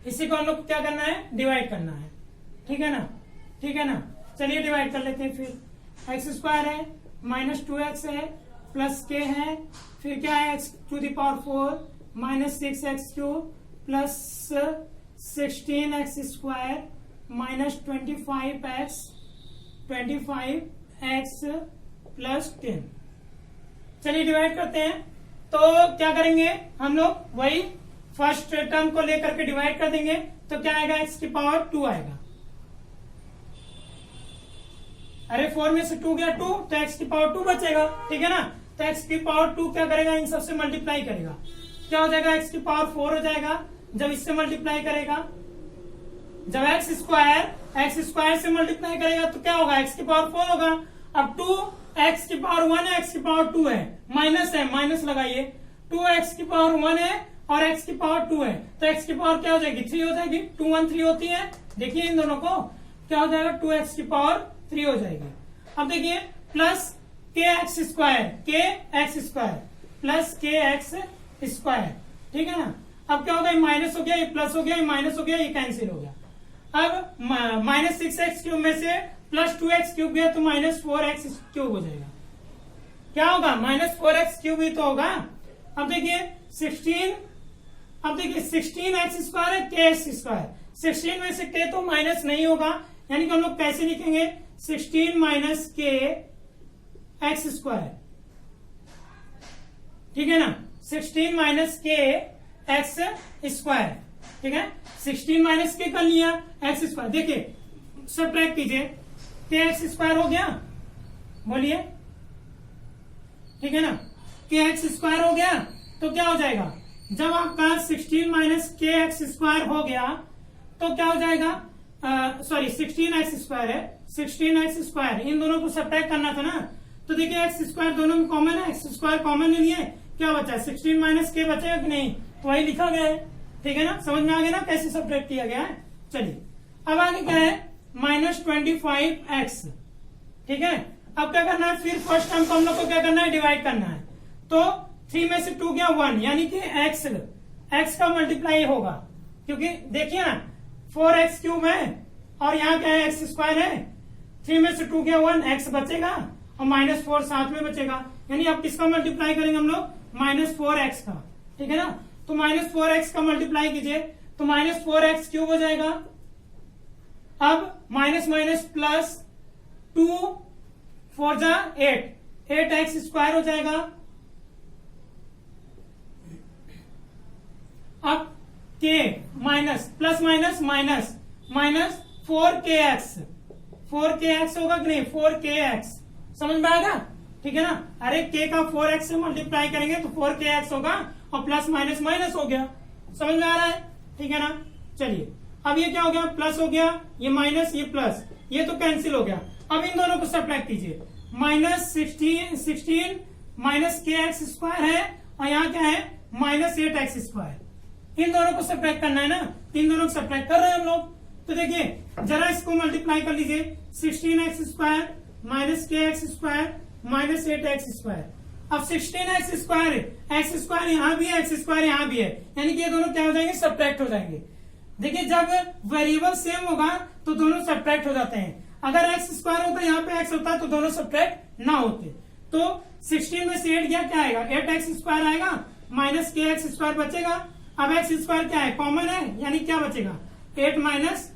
इसी को हम लोग क्या करना है, डिवाइड करना है। ठीक है ना, ठीक है ना, चलिए डिवाइड कर लेते हैं। फिर एक्स स्क्वायर है माइनस 2x है प्लस के है, फिर क्या है x to the power 4 minus 6x cube plus 16x square minus 25x plus 10। चलिए डिवाइड करते हैं। तो क्या करेंगे हम लोग, वही फर्स्ट टर्म को लेकर के डिवाइड कर देंगे। तो क्या आएगा, एक्स की पावर 2 आएगा। अरे 4 में से 2 गया 2, तो एक्स की पावर 2 बचेगा। ठीक है ना, तो एक्स की पावर 2 क्या करेगा, इन सबसे मल्टीप्लाई करेगा। क्या हो जाएगा, एक्स की पावर 4 हो जाएगा जब इससे मल्टीप्लाई करेगा। जब एक्स स्क्वायर से मल्टीप्लाई करेगा तो क्या होगा, एक्स की पावर 4 होगा। अब 2 एक्स की पावर 1 है, एक्स की पावर 2 है, माइनस लगाइए। 2 एक्स की पावर 1 है और एक्स की पावर 2 है, तो एक्स की पावर क्या हो जाएगी, 3 हो जाएगी। 2 1 3 होती है। देखिए इन दोनों को क्या हो जाएगा, 2x की पावर 3 हो जाएगी। अब देखिए प्लस के एक्स स्क्वायर प्लस के एक्स स्क्वायर। ठीक है ना, अब क्या होगा, ये माइनस हो गया, ये प्लस हो गया, ये माइनस हो गया, ये कैंसिल हो गया। अब माइनस 6x क्यूब में से प्लस 2x क्यूब गया तो माइनस 4x क्यूब हो जाएगा। क्या होगा, माइनस 4x क्यूब ही तो होगा। अब देखिए 16x स्क्वायर है, के एक्स स्क्वायर। 16 में से के तो माइनस नहीं होगा, यानी कि हम लोग कैसे लिखेंगे, 16 माइनस के एक्स स्क्वायर। ठीक है ना, 16 माइनस के एक्स स्क्वायर। ठीक है, 16 माइनस के कर लिया, एक्स स्क्वायर। देखिए सब्ट्रैक्ट कीजिए, के एक्स स्क्वायर हो गया, बोलिए। ठीक है ना, के एक्स स्क्वायर हो गया तो क्या हो जाएगा, जब आपका 16 माइनस के एक्स स्क्वायर हो गया तो क्या हो जाएगा, सॉरी 16x स्क्वायर है, 16x स्क्वायर, इन दोनों को सब्ट्रैक्ट करना था ना। तो देखिए एक्स स्क्वायर दोनों में कॉमन है, एक्स स्क्वायर कॉमन नहीं है, क्या बचा है, 16 माइनस के बचेगा कि नहीं, तो वही लिखा गया है। ठीक है ना, समझ में आ गया ना कैसे सब्ट्रैक्ट किया गया है। चलिए अब आगे क्या है, माइनस 25x। ठीक है, अब क्या करना है, फिर फर्स्ट टर्म को हम लोग को क्या करना है, डिवाइड करना है। तो 3 में से 2 गया 1, यानी कि x का मल्टीप्लाई होगा, क्योंकि देखिए ना 4x क्यूब है और यहाँ क्या है, एक्स स्क्वायर है। 3 में से 2 गया 1, x बचेगा और माइनस 4 साथ में बचेगा, यानी अब किसका मल्टीप्लाई करेंगे हम लोग, माइनस 4x का। ठीक है ना, तो माइनस 4x का मल्टीप्लाई कीजिए तो माइनस 4x क्यूब हो जाएगा। अब माइनस माइनस प्लस 2 4 जा 8x स्क्वायर हो जाएगा। अब के minus plus minus minus 4kx होगा कि नहीं, 4kx, समझ में आएगा। ठीक है ना, अरे के का 4x से मल्टीप्लाई करेंगे तो 4kx होगा और प्लस माइनस माइनस हो गया, समझ में आ रहा है। ठीक है ना, चलिए अब ये क्या हो गया, प्लस हो गया, ये माइनस ये प्लस, ये तो कैंसिल हो गया। अब इन दोनों को सब्ट्रैक्ट कीजिए, माइनस 16 माइनस के एक्स स्क्वायर है और यहाँ क्या है, माइनस 8x स्क्वायर। इन दोनों को सब्ट्रैक्ट करना है ना, इन दोनों को सब्ट्रैक्ट कर रहे हैं हम लोग। तो देखिए जरा इसको मल्टीप्लाई कर लीजिए, 16x स्क्वायर माइनस के x square minus 8x square. अब 16x स्क्वायर है, एक्स स्क्वायर यहाँ भी है, एक्स स्क्वायर यहाँ भी है, यानी कि ये दोनों क्या हो जाएंगे, सब्ट्रैक्ट हो जाएंगे। देखिए जब वेरिएबल सेम होगा तो दोनों सब्ट्रैक्ट हो जाते हैं। अगर एक्स स्क्वायर होता यहाँ पे एक्स होता तो दोनों सब्ट्रैक्ट ना होते। तो 16 में से 8 गया, क्या आएगा, 8x स्क्वायर आएगा, माइनस के एक्स स्क्वायर बचेगा। अब एक्स स्क्वायर क्या है, कॉमन है, यानी क्या बचेगा, 8 माइनस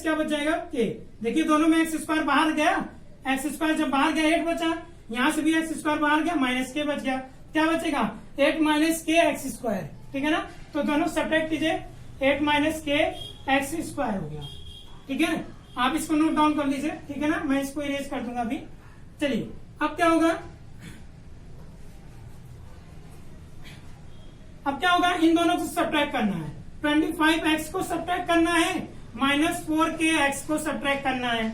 क्या बच जाएगा, के। देखिए दोनों में एक्स स्क्वायर बाहर गया, एक्स स्क्वायर जब बाहर गया 8 बचा, यहां से भी एक्स स्क्वायर बाहर गया, माइनस के बच गया, क्या बचेगा 8 माइनस के एक्स स्क्वायर, ठीक है ना। तो दोनों सब्ट्रैक्ट कीजिए, 8 माइनस के एक्स स्क्वायर हो गया, ठीक है। आप इसको नोट डाउन कर लीजिए, ठीक है ना, मैं इसको इरेज कर दूंगा अभी। चलिए अब क्या होगा, अब क्या होगा, इन दोनों को सब्ट्रैक्ट करना है। 25x को सब्ट्रैक्ट करना है, माइनस 4kx को सब्ट्रैक्ट करना है,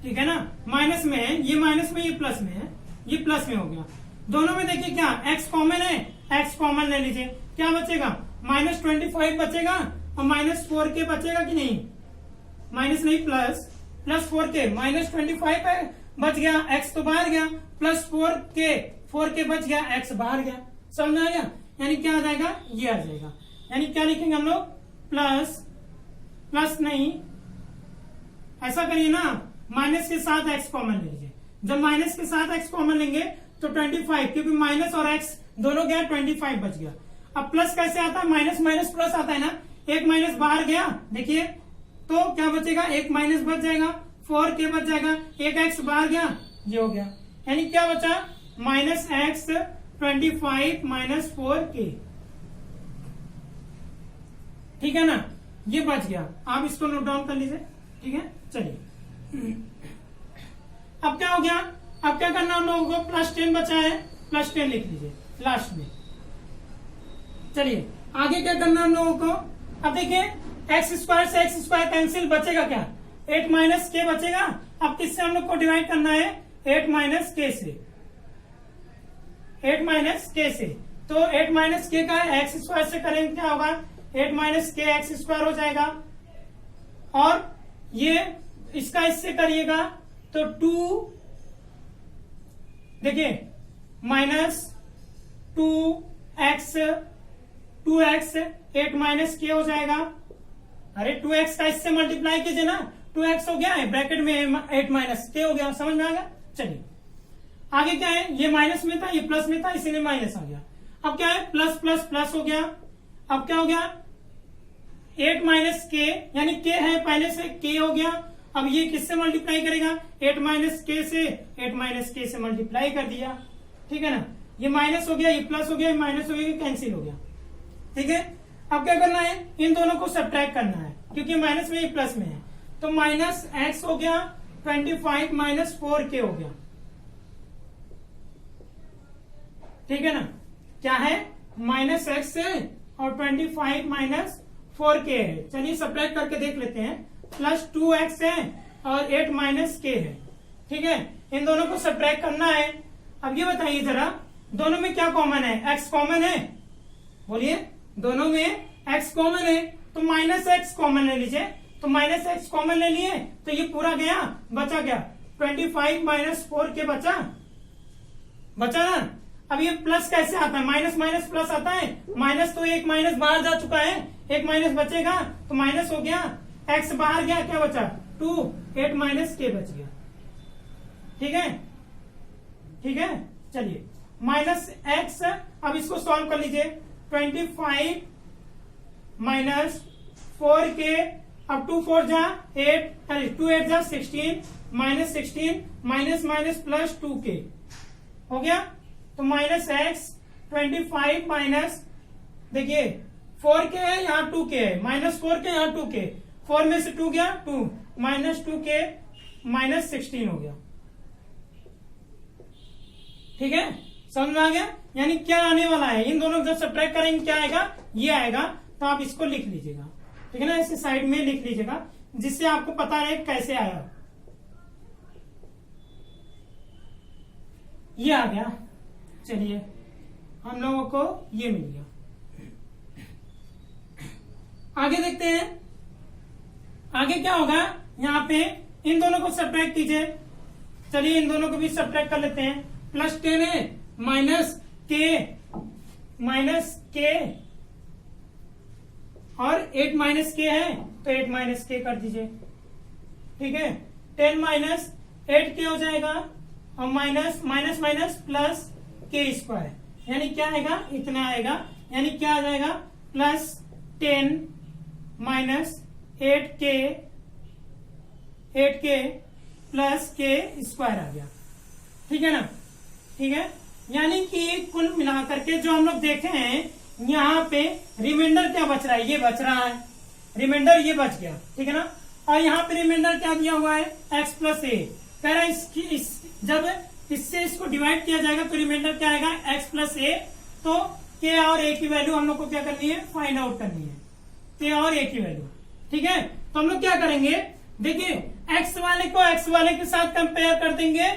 ठीक है ना। माइनस में है, ये माइनस में, ये प्लस में है, ये प्लस में हो गया। दोनों में देखिए क्या x कॉमन है, x कॉमन ले लीजिए, क्या बचेगा माइनस 25 बचेगा और माइनस 4k बचेगा कि नहीं, माइनस नहीं प्लस 4k, माइनस 25 है बच गया, x तो बाहर गया, प्लस 4k बच गया, x बाहर गया, समझ में आ गया। यानी क्या आ जाएगा, ये आ जाएगा। यानी क्या लिखेंगे हम लोग, प्लस नहीं, ऐसा करिए ना, माइनस के साथ x कॉमन ले लीजिए। जब माइनस के साथ x कॉमन लेंगे तो 25, क्योंकि माइनस और x दोनों गया, 25 बच गया। अब प्लस कैसे आता है, माइनस माइनस प्लस आता है ना, एक माइनस बाहर गया, देखिए तो क्या बचेगा, एक माइनस बच जाएगा, 4k बच जाएगा, एक x बाहर गया, ये हो गया। यानी क्या बचा, माइनस x 25 माइनस 4k, ठीक है ना, ये बच गया। आप इसको नोट डाउन कर लीजिए, ठीक है। चलिए अब क्या हो गया, अब क्या करना हम लोगों को, प्लस 10 बचा है, प्लस 10 लिख लीजिए लास्ट में। चलिए आगे क्या करना हम लोगों को, अब देखिए एक्स स्क्वायर से एक्स स्क्वायर कैंसिल, बचेगा क्या 8 माइनस के बचेगा। अब किससे हम लोग को डिवाइड करना है, 8 माइनस के से, 8 माइनस के से। तो 8 माइनस के का एक्स स्क्वायर से करेंगे क्या होगा, 8 माइनस के एक्स स्क्वायर हो जाएगा, और ये इसका इससे करिएगा तो 2, देखिए माइनस 2x 8 माइनस के हो जाएगा। अरे 2x का इससे मल्टीप्लाई कीजिए ना, 2x हो गया है, ब्रैकेट में 8 माइनस के हो गया, समझ में आ गया। चलिए आगे क्या है, ये माइनस में था, ये प्लस में था, इसीलिए माइनस आ गया। अब क्या है, प्लस प्लस प्लस हो गया। अब क्या हो गया, 8 माइनस के, यानी के है पहले से, के हो गया। अब ये किससे मल्टीप्लाई करेगा, 8 माइनस के से, 8 माइनस के से मल्टीप्लाई कर दिया, ठीक है ना। ये माइनस हो गया, ये प्लस हो गया, ये माइनस हो गया, कैंसिल हो गया, ठीक है। अब क्या करना है, इन दोनों को सब्ट्रैक्ट करना है, क्योंकि माइनस में ये प्लस में है। तो माइनस एक्स हो गया 25 माइनस 4k हो गया, ठीक है ना। क्या है, माइनस एक्स है और 25 माइनस 4k है। चलिए सब्ट्रैक्ट करके देख लेते हैं, प्लस 2x है और 8 माइनस k है, ठीक है। इन दोनों को सब्ट्रैक्ट करना है। अब ये बताइए जरा, दोनों में क्या कॉमन है, x कॉमन है, बोलिए, दोनों में x कॉमन है, तो माइनस एक्स कॉमन ले लीजिए। तो माइनस एक्स कॉमन ले लिए तो ये पूरा गया, बचा क्या 25 माइनस 4k बचा ना। अब ये प्लस कैसे आता है, माइनस माइनस प्लस आता है, माइनस तो एक माइनस बाहर जा चुका है, एक माइनस बचेगा, तो माइनस हो गया, एक्स बाहर गया, क्या बचा 2, 8 माइनस के बच गया, ठीक है, ठीक है। चलिए माइनस एक्स, अब इसको सॉल्व कर लीजिए, 25 माइनस 4k, अब 2 4 जा 8, 2 8 जा 16, minus 16 minus minus plus 2k हो गया। तो माइनस एक्स 25 माइनस, देखिए 4k है, यहाँ 2k है, माइनस 4k यहाँ 2k, 4 में से 2 गया 2, माइनस 2k माइनस 16 हो गया, ठीक है, समझ में आ गया। यानी क्या आने वाला है, इन दोनों को जब सब्ट्रैक्ट करेंगे क्या आएगा, ये आएगा। तो आप इसको लिख लीजिएगा, ठीक है ना, इसे साइड में लिख लीजिएगा, जिससे आपको पता रहे कैसे आया। ये आ गया। चलिए हम लोगों को ये मिल गया। आगे देखते हैं, आगे क्या होगा, यहाँ पे इन दोनों को सब्ट्रैक्ट कीजिए। चलिए इन दोनों को भी सब्ट्रैक्ट कर लेते हैं। प्लस 10 है, माइनस के और 8 माइनस के है, तो 8 माइनस के कर दीजिए, ठीक है। 10 माइनस 8k हो जाएगा, और माइनस माइनस माइनस प्लस के स्क्वायर, यानी क्या आएगा, इतना आएगा। यानी क्या आ जाएगा, प्लस 10 माइनस 8k प्लस के स्क्वायर आ गया, ठीक है ना। ठीक है, यानी कि कुल मिलाकर के जो हम लोग देखे हैं यहाँ पे रिमाइंडर क्या बच रहा है, ये बच रहा है, रिमाइंडर ये बच गया, ठीक है ना। और यहाँ पे रिमाइंडर क्या दिया हुआ है, x प्लस ए, कह रहा है जब इससे इसको डिवाइड किया जाएगा तो रिमाइंडर क्या आएगा, x प्लस ए। तो k और a की वैल्यू हम लोग को क्या करनी है, फाइंड आउट करनी है, k और a की वैल्यू, ठीक है। तो हम लोग क्या करेंगे, देखिए x वाले को x वाले के साथ कंपेयर कर देंगे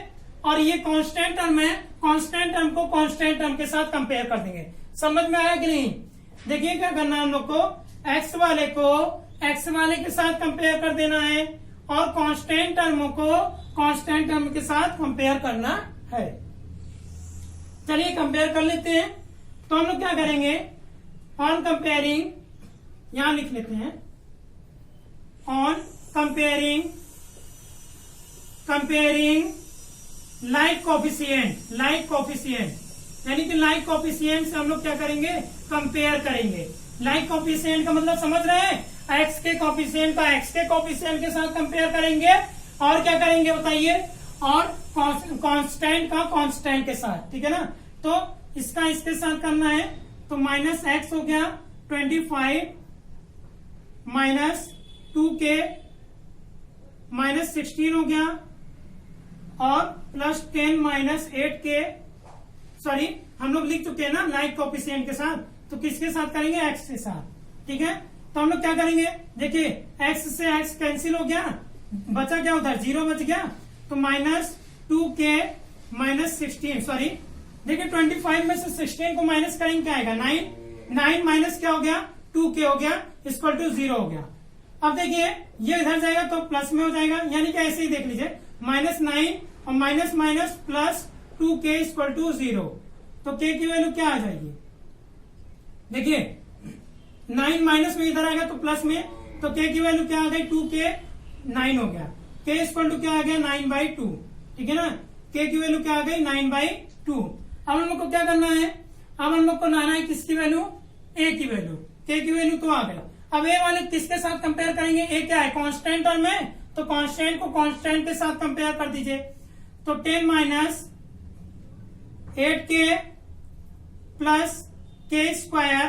और ये कांस्टेंट टर्म है, कांस्टेंट टर्म को कांस्टेंट टर्म के साथ कंपेयर कर देंगे। समझ में आया कि नहीं। देखिए क्या करना है हम लोग को, x वाले को x वाले के साथ कंपेयर कर देना है और कांस्टेंट टर्म को कांस्टेंट टर्म के साथ कंपेयर करना है। चलिए कंपेयर कर लेते हैं। तो हम लोग क्या करेंगे, ऑन कंपेयरिंग, यहां लिख लेते हैं, ऑन कंपेयरिंग लाइक कोफिशिएंट, यानी कि लाइक कोफिशिएंट से हम लोग क्या करेंगे, कंपेयर करेंगे। लाइक कोफिशिएंट का मतलब समझ रहे हैं, एक्स के कोफिशिएंट का एक्स के कोफिशिएंट के साथ कंपेयर करेंगे और क्या करेंगे बताइए, और कांस्टेंट का कांस्टेंट के साथ, ठीक है ना। तो इसका इसके साथ करना है, तो माइनस एक्स हो गया 25 माइनस 2k माइनस 16 हो गया और प्लस 10 माइनस 8k, सॉरी हम लोग लिख चुके हैं ना लाइक कोफिशिएंट के साथ, तो किसके साथ करेंगे, x के साथ, ठीक है। तो हम लोग क्या करेंगे, देखिए x से x कैंसिल हो गया, बचा क्या उधर, 0 बच गया, तो माइनस 2k माइनस 16, सॉरी देखिए 25 में से 16 को माइनस करेंगे क्या आएगा, 9 माइनस क्या हो गया, 2k हो गया, इक्वल टू 0 हो गया। अब देखिए ये इधर जाएगा तो प्लस में हो जाएगा, यानी कि ऐसे ही देख लीजिए, -9 और minus minus plus 2k equal to 0, तो k की वैल्यू क्या आ जाएगी, देखिए 9 माइनस में इधर आएगा तो प्लस में, तो k की वैल्यू क्या आ गई, 2k 9 हो गया, k इक्वल टू क्या आ गया, 9/2, ठीक है ना। k की वैल्यू क्या आ गई, 9/2। अब हम लोग को क्या करना है, अब हम लोग को लाना है किसकी वैल्यू, a की वैल्यू, k की वैल्यू तो आ गई। अब a वाले किसके साथ कंपेयर करेंगे, a क्या है, कांस्टेंट टर्म है, तो कांस्टेंट को कांस्टेंट के साथ कंपेयर कर दीजिए, तो 10 minus 8k plus k square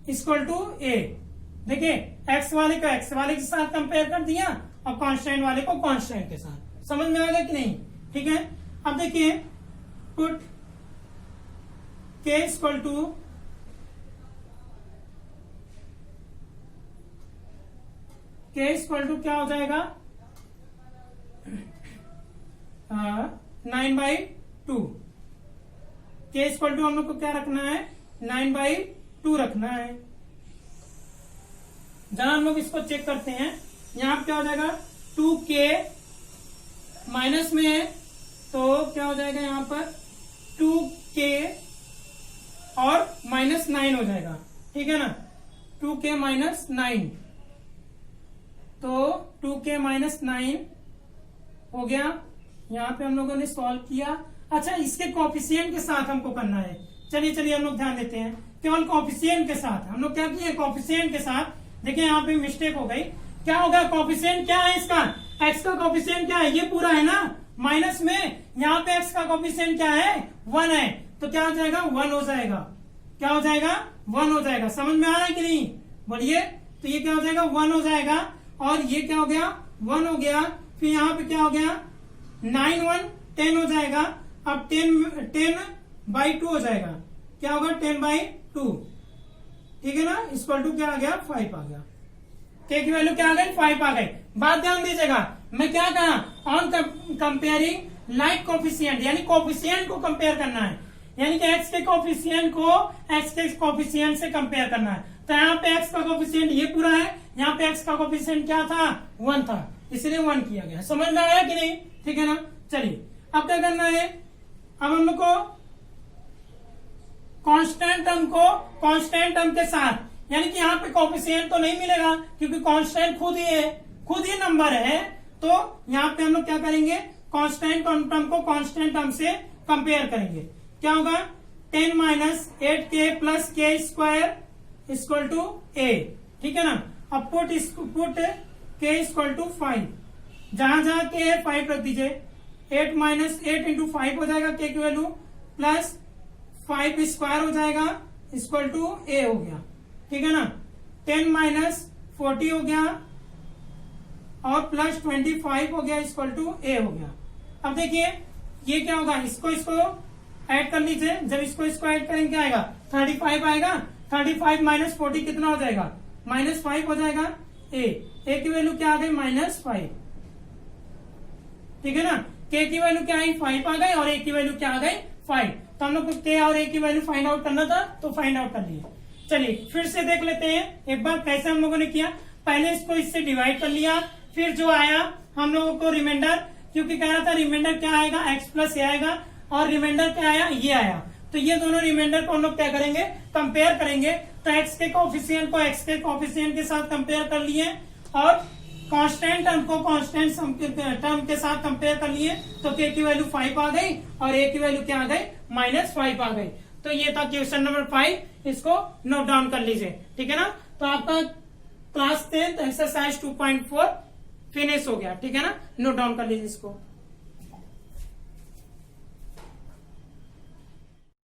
equal to a। देखिए x वाले को x वाले के साथ कंपेयर कर दिया और कांस्टेंट वाले को कांस्टेंट के साथ। समझ में आ गया कि नहीं, ठीक है। अब देखिए पुट k इक्वल टू क्या हो जाएगा, 9/2। k इक्वल टू हम लोग को क्या रखना है, 9/2 रखना है। जहां हम लोग इसको चेक करते हैं, यहां पे क्या हो जाएगा, 2k माइनस में है तो क्या हो जाएगा, यहां पर 2k और -9 हो जाएगा, ठीक है ना, 2k -9, तो 2k -9 हो गया। यहाँ पे हम लोगों ने सॉल्व किया। अच्छा इसके कोफिशिएंट के साथ हमको करना है, चलिए हम लोग ध्यान देते हैं, केवल कोफिशिएंट के साथ हम लोग क्या किए, कोफिशिएंट के साथ। देखिए यहाँ पे मिस्टेक हो गई, क्या होगा, कोफिशिएंट क्या है इसका, x का कोफिशिएंट क्या है, ये पूरा है ना, माइनस में यहाँ पे x का कोफिशिएंट क्या है, 1 है, तो क्या हो जाएगा, 1 हो जाएगा, क्या हो जाएगा, 1 हो जाएगा। समझ में आ रहा है कि नहीं, बोलिए। तो ये क्या हो जाएगा, 1 हो जाएगा, और ये क्या हो गया, 1 हो गया, फिर यहाँ पे क्या हो गया, 9 1 10 हो जाएगा, अब 10/2 हो जाएगा, क्या होगा, 10/2, ठीक है ना, इक्वल टू क्या आ गया, 5 आ गया। k की वैल्यू क्या आ गई, 5 आ गई। बात ध्यान दीजिएगा, मैं क्या कहा, ऑन कंपेयरिंग लाइक कोफिशिएंट, यानी कोफिशिएंट को कंपेयर करना है, यानी कि x के कोफिशिएंट को x के कोफिशिएंट से कंपेयर करना है। तो यहाँ पे x का कोफिशिएंट ये पूरा है, यहाँ पे x का कोफिशिएंट क्या था, 1 था, इसलिए 1 किया गया। समझ में आया कि नहीं, ठीक है ना। चलिए अब क्या करना है, अब हम लोग को कांस्टेंट टर्म को कांस्टेंट टर्म के साथ, यानी कि यहाँ पे कोफिशिएंट तो नहीं मिलेगा क्योंकि कांस्टेंट खुद ही नंबर है, तो यहाँ पे हम लोग क्या करेंगे, कांस्टेंट टर्म को कांस्टेंट टर्म से कंपेयर करेंगे। क्या होगा, 10 minus 8k plus k square equal to a, ठीक है ना। अब पुट k इक्वल टू 5, जहां k है 5 रख दीजिए, 8 माइनस 8 इंटू 5 हो जाएगा के की वैल्यू, प्लस 5 स्क्वायर हो जाएगा इक्वल टू ए हो गया, ठीक है ना। 10 माइनस 40 हो गया और प्लस 25 हो गया इक्वल टू ए हो गया। अब देखिए ये क्या होगा, इसको ऐड कर लीजिए, जब इसको ऐड करेंगे क्या आएगा, 35 आएगा। 35 माइनस 40 कितना हो जाएगा, -5 हो जाएगा। ए की वैल्यू क्या आ गई, -5, ठीक है ना। के की वैल्यू क्या आई, 5 आ गई और ए की वैल्यू क्या आ गई, 5। तो हम लोग को के और ए की वैल्यू फाइंड आउट करना था, तो फाइंड आउट कर लिए। चलिए फिर से देख लेते हैं एक बार कैसे हम लोगों ने किया। पहले इसको इससे डिवाइड कर लिया, फिर जो आया हम लोगों को रिमाइंडर, क्योंकि कह रहा था रिमाइंडर क्या आएगा, x प्लस ए आएगा, और रिमाइंडर क्या आया, ये आया। तो ये दोनों रिमाइंडर को हम लोग क्या करेंगे, कंपेयर करेंगे। तो x के कोएफिशिएंट को x के कोएफिशिएंट के साथ कंपेयर कर लिए और कांस्टेंट टर्म को कांस्टेंट टर्म के साथ कंपेयर कर लिए। तो k की वैल्यू 5 आ गई और a की वैल्यू क्या आ गई, -5 आ गई। तो ये था क्वेश्चन नंबर 5, इसको नोट डाउन कर लीजिए, ठीक है ना। तो आपका क्लास 10 एक्सरसाइज 2.4 फिनिश हो गया, ठीक है ना। नोट डाउन कर लीजिए इसको।